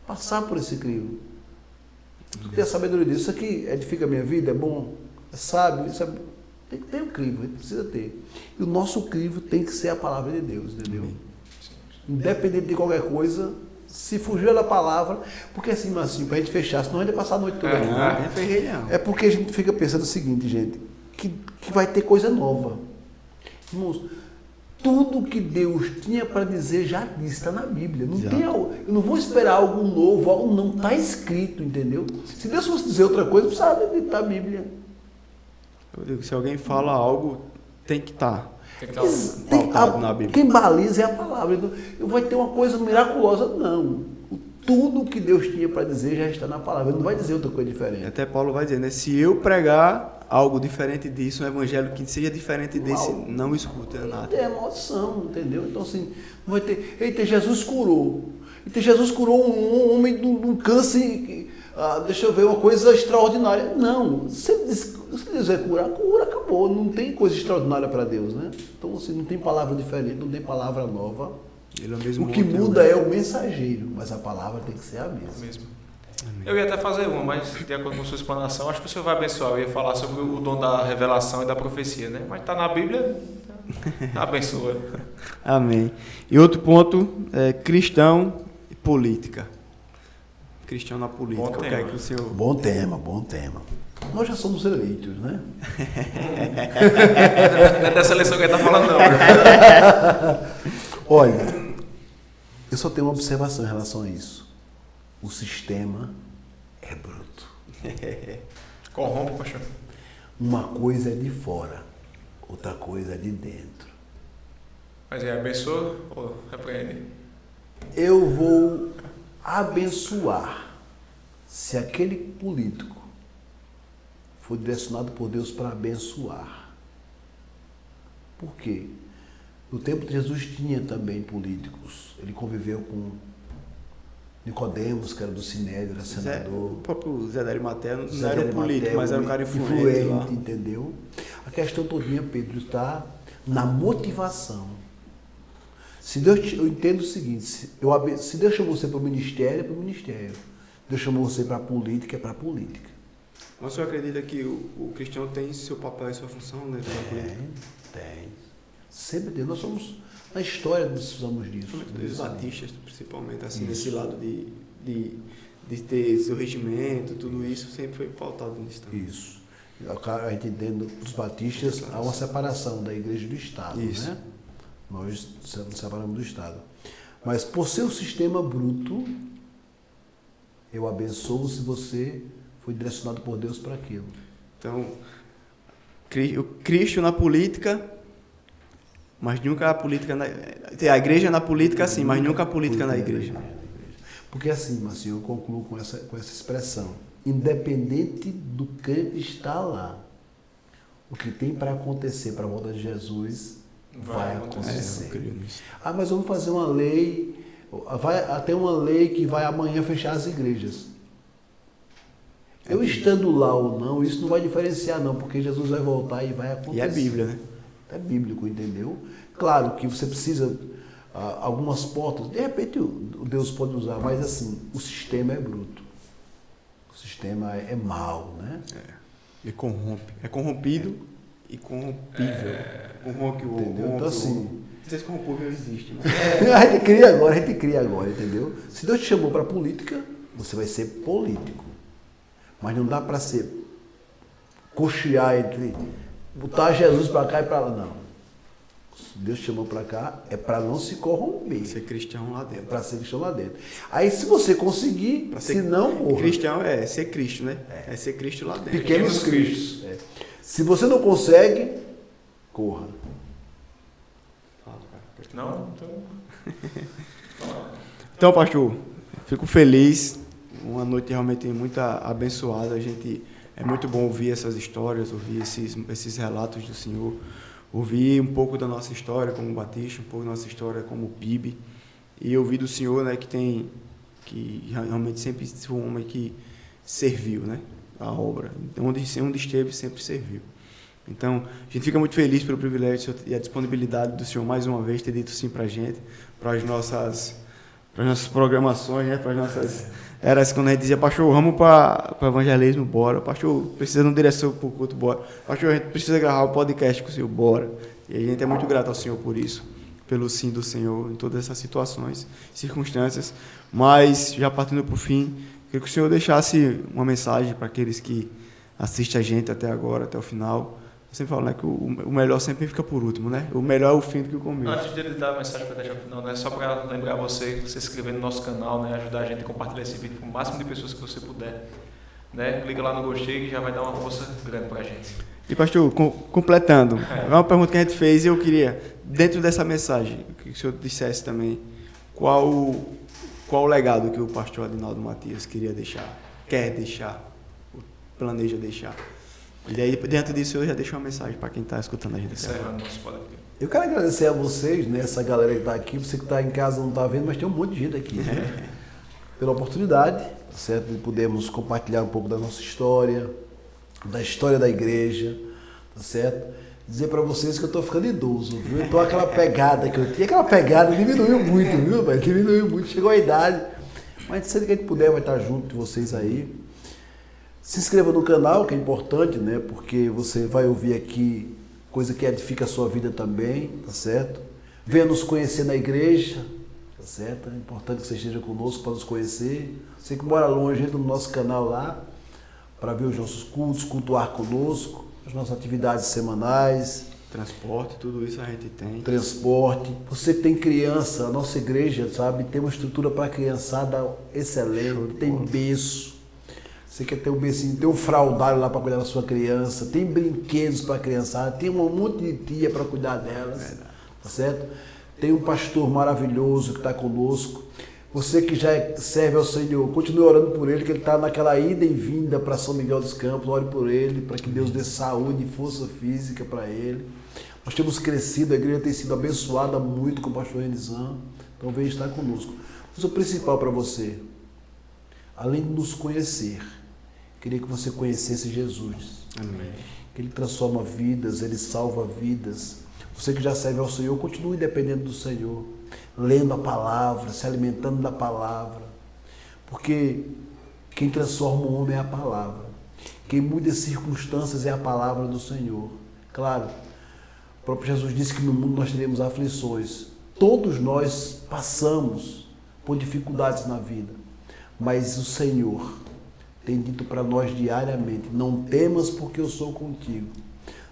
Passar por esse crivo. Ter a sabedoria disso. Isso aqui edifica a minha vida, é bom, é sábio, isso tem que ter o crivo, a gente precisa ter. E o nosso crivo tem que ser a palavra de Deus, entendeu? Independente de qualquer coisa, se fugiu da palavra, porque assim, Marcinho, para a gente fechar, senão a gente vai passar a noite toda aqui. Não. É porque a gente fica pensando o seguinte, gente, que vai ter coisa nova. Irmãos, tudo que Deus tinha para dizer já disse, está na Bíblia. Não tem algo, eu não vou esperar algo novo, algo não está escrito, entendeu? Se Deus fosse dizer outra coisa, precisava editar a Bíblia. Eu digo, se alguém fala algo, tem que estar. Na Bíblia. Quem baliza é a palavra. Então, vai ter uma coisa miraculosa. Não. Tudo que Deus tinha para dizer já está na palavra. Ele não vai dizer outra coisa diferente. Até Paulo vai dizer, né? Se eu pregar algo diferente disso, um evangelho que seja diferente desse, não escuta nada. É maldição, entendeu? Então, assim, não vai ter... Eita, Jesus curou. Eita, Jesus curou um homem de um câncer... deixa eu ver, uma coisa extraordinária. Não. Se Deus vai curar, cura, acabou. Não tem coisa extraordinária para Deus, né? Então, assim, não tem palavra diferente, não tem palavra nova. Ele é o mesmo. O que muda é o mensageiro, mas a palavra tem que ser a mesma. Eu ia até fazer uma, mas de acordo com sua explanação, acho que o senhor vai abençoar. Eu ia falar sobre o dom da revelação e da profecia, né? Mas está na Bíblia, abençoa. Amém. E outro ponto é cristão e política. Cristão na política. Bom o que é que o senhor... Bom tema. Nós já somos eleitos, né? Não é dessa eleição que ele está falando, não. Olha, eu só tenho uma observação em relação a isso. O sistema é bruto. Corrompe, pastor. Uma coisa é de fora, outra coisa é de dentro. Mas abençoa ou repreende? Eu vou abençoar se aquele político for direcionado por Deus para abençoar. Por quê? No tempo de Jesus tinha também políticos. Ele conviveu com Nicodemos, que era do Sinédrio, era senador. O próprio Zé da Arimateia não Zé era de um político, Arimateia, mas era um cara influente lá. entendeu? A questão todinha, Pedro, está na motivação. Se Deus, eu entendo o seguinte, se Deus chamou você para o ministério, é para o ministério. Deus chamou você para a política, é para a política. Mas o senhor acredita que o cristão tem seu papel e sua função dentro da política? Tem. Sempre tem. Nós somos, na história, nós precisamos disso. Os batistas, principalmente, assim, nesse lado de ter seu regimento, tudo isso sempre foi pautado nisso também. Isso. A gente entende, os batistas, há uma separação da igreja e do Estado, isso, né? Nós nos separamos do Estado. Mas por ser um sistema bruto, eu abençoo se você foi direcionado por Deus para aquilo. Então, o Cristo na política, mas nunca a política a igreja na política, sim, mas nunca a política na igreja. Porque assim, Marcinho, eu concluo com essa expressão. Independente do que está lá, o que tem para acontecer para a volta de Jesus vai acontecer. Mas vamos fazer uma lei, vai até uma lei que vai amanhã fechar as igrejas. Eu estando lá ou não, isso não vai diferenciar não, porque Jesus vai voltar e vai acontecer. E é Bíblia, né? É bíblico, entendeu? Claro que você precisa, algumas portas, de repente Deus pode usar, mas assim, o sistema é bruto. O sistema é mau, né? E corrompe. É corrompido e corrompível. Corrompe o entendeu? Então assim... Não sei se corrompível existe, né? A gente cria agora, entendeu? Se Deus te chamou para política, você vai ser político. Mas não dá para ser cochear entre botar Jesus para cá e para lá, não. Se Deus te chamou para cá, é para não se corromper. Ser cristão lá dentro. É para ser cristão lá dentro. Aí se você conseguir, se não, morra. Cristão é ser Cristo, né? É ser Cristo lá dentro. Pequenos Cristos. É. Se você não consegue, corra. Não? Então, pastor, fico feliz. Uma noite realmente muito abençoada. É muito bom ouvir essas histórias, ouvir esses relatos do Senhor, ouvir um pouco da nossa história como Batista, um pouco da nossa história como PIB, e ouvir do Senhor, né, que realmente sempre foi um homem que serviu, né, a obra. Então, onde esteve, sempre serviu. Então, a gente fica muito feliz pelo privilégio e a disponibilidade do Senhor, mais uma vez, ter dito sim para a gente, para as nossas programações, né, para as nossas... Era assim, quando a gente dizia, pastor, vamos para o evangelismo, bora. Pastor, precisa de uma direção para o culto, bora. Pastor, a gente precisa gravar um podcast com o Senhor, bora. E a gente é muito grato ao Senhor por isso, pelo sim do Senhor em todas essas situações, circunstâncias. Mas, já partindo para o fim, queria que o Senhor deixasse uma mensagem para aqueles que assistem a gente até agora, até o final. Eu sempre falo, né, que o melhor sempre fica por último, né? O melhor é o fim do que o começo. Antes de ele dar a mensagem para deixar no final, né, só para lembrar você se inscrever no nosso canal, né, ajudar a gente a compartilhar esse vídeo com o máximo de pessoas que você puder. Né? Clica lá no gostei que já vai dar uma força grande para a gente. E pastor, completando, é uma pergunta que a gente fez e eu queria, dentro dessa mensagem, que o senhor dissesse também, qual o legado que o pastor Adinaldo Matias quer deixar, planeja deixar. E daí, dentro disso, eu já deixo uma mensagem para quem está escutando a gente. Eu quero agradecer a vocês, né, essa galera que está aqui, você que está em casa não está vendo, mas tem um monte de gente aqui, né? Pela oportunidade, certo, de podermos compartilhar um pouco da nossa história, da história da igreja, tá certo? Dizer para vocês que eu estou ficando idoso, viu? Eu estou aquela pegada que eu tinha, aquela pegada diminuiu muito, viu, velho? Diminuiu muito, chegou a idade, mas sempre que a gente puder vai estar junto de vocês aí. Se inscreva no canal, que é importante, né? Porque você vai ouvir aqui coisa que edifica a sua vida também, tá certo? Venha nos conhecer na igreja, tá certo? É importante que você esteja conosco para nos conhecer. Você que mora longe, entra no nosso canal lá, para ver os nossos cultos, cultuar conosco, as nossas atividades semanais. Transporte, tudo isso a gente tem. Transporte. Você que tem criança, a nossa igreja, sabe, tem uma estrutura para criançada excelente, tem berço. Você quer ter um bercinho, tem um fraldário lá para cuidar da sua criança, tem brinquedos para a criançada, tem um monte de tia para cuidar delas, tá certo? Tem um pastor maravilhoso que está conosco. Você que já serve ao Senhor, continue orando por ele, que ele está naquela ida e vinda para São Miguel dos Campos. Ore por ele, para que Deus dê saúde e força física para ele. Nós temos crescido, a igreja tem sido abençoada muito com o pastor Renizan, então venha estar conosco. Mas o principal para você, além de nos conhecer, queria que você conhecesse Jesus. Amém. Que ele transforma vidas, ele salva vidas. Você que já serve ao Senhor, continue dependendo do Senhor, lendo a palavra, se alimentando da palavra, porque quem transforma o homem é a palavra, quem muda as circunstâncias é a palavra do Senhor. Claro, o próprio Jesus disse que no mundo nós teremos aflições, todos nós passamos por dificuldades na vida, mas o Senhor tem dito para nós diariamente: não temas, porque eu sou contigo,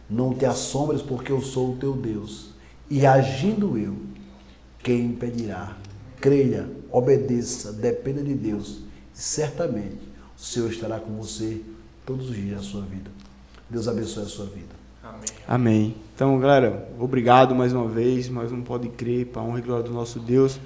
não te assombres, porque eu sou o teu Deus, e agindo eu, quem impedirá? Creia, obedeça, dependa de Deus, e certamente o Senhor estará com você todos os dias da sua vida. Deus abençoe a sua vida. Amém. Amém. Então, galera, obrigado mais uma vez, mais um Pode Crer, para a honra e glória do nosso Deus.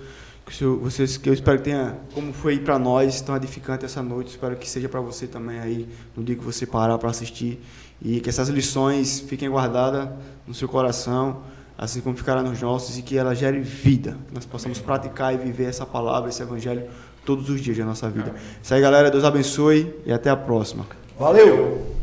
Que eu espero que tenha, como foi para nós, tão edificante essa noite, espero que seja para você também aí, no dia que você parar para assistir, e que essas lições fiquem guardadas no seu coração, assim como ficará nos nossos, e que ela gere vida, que nós possamos praticar e viver essa palavra, esse evangelho, todos os dias da nossa vida. Isso aí, galera, Deus abençoe e até a próxima. Valeu!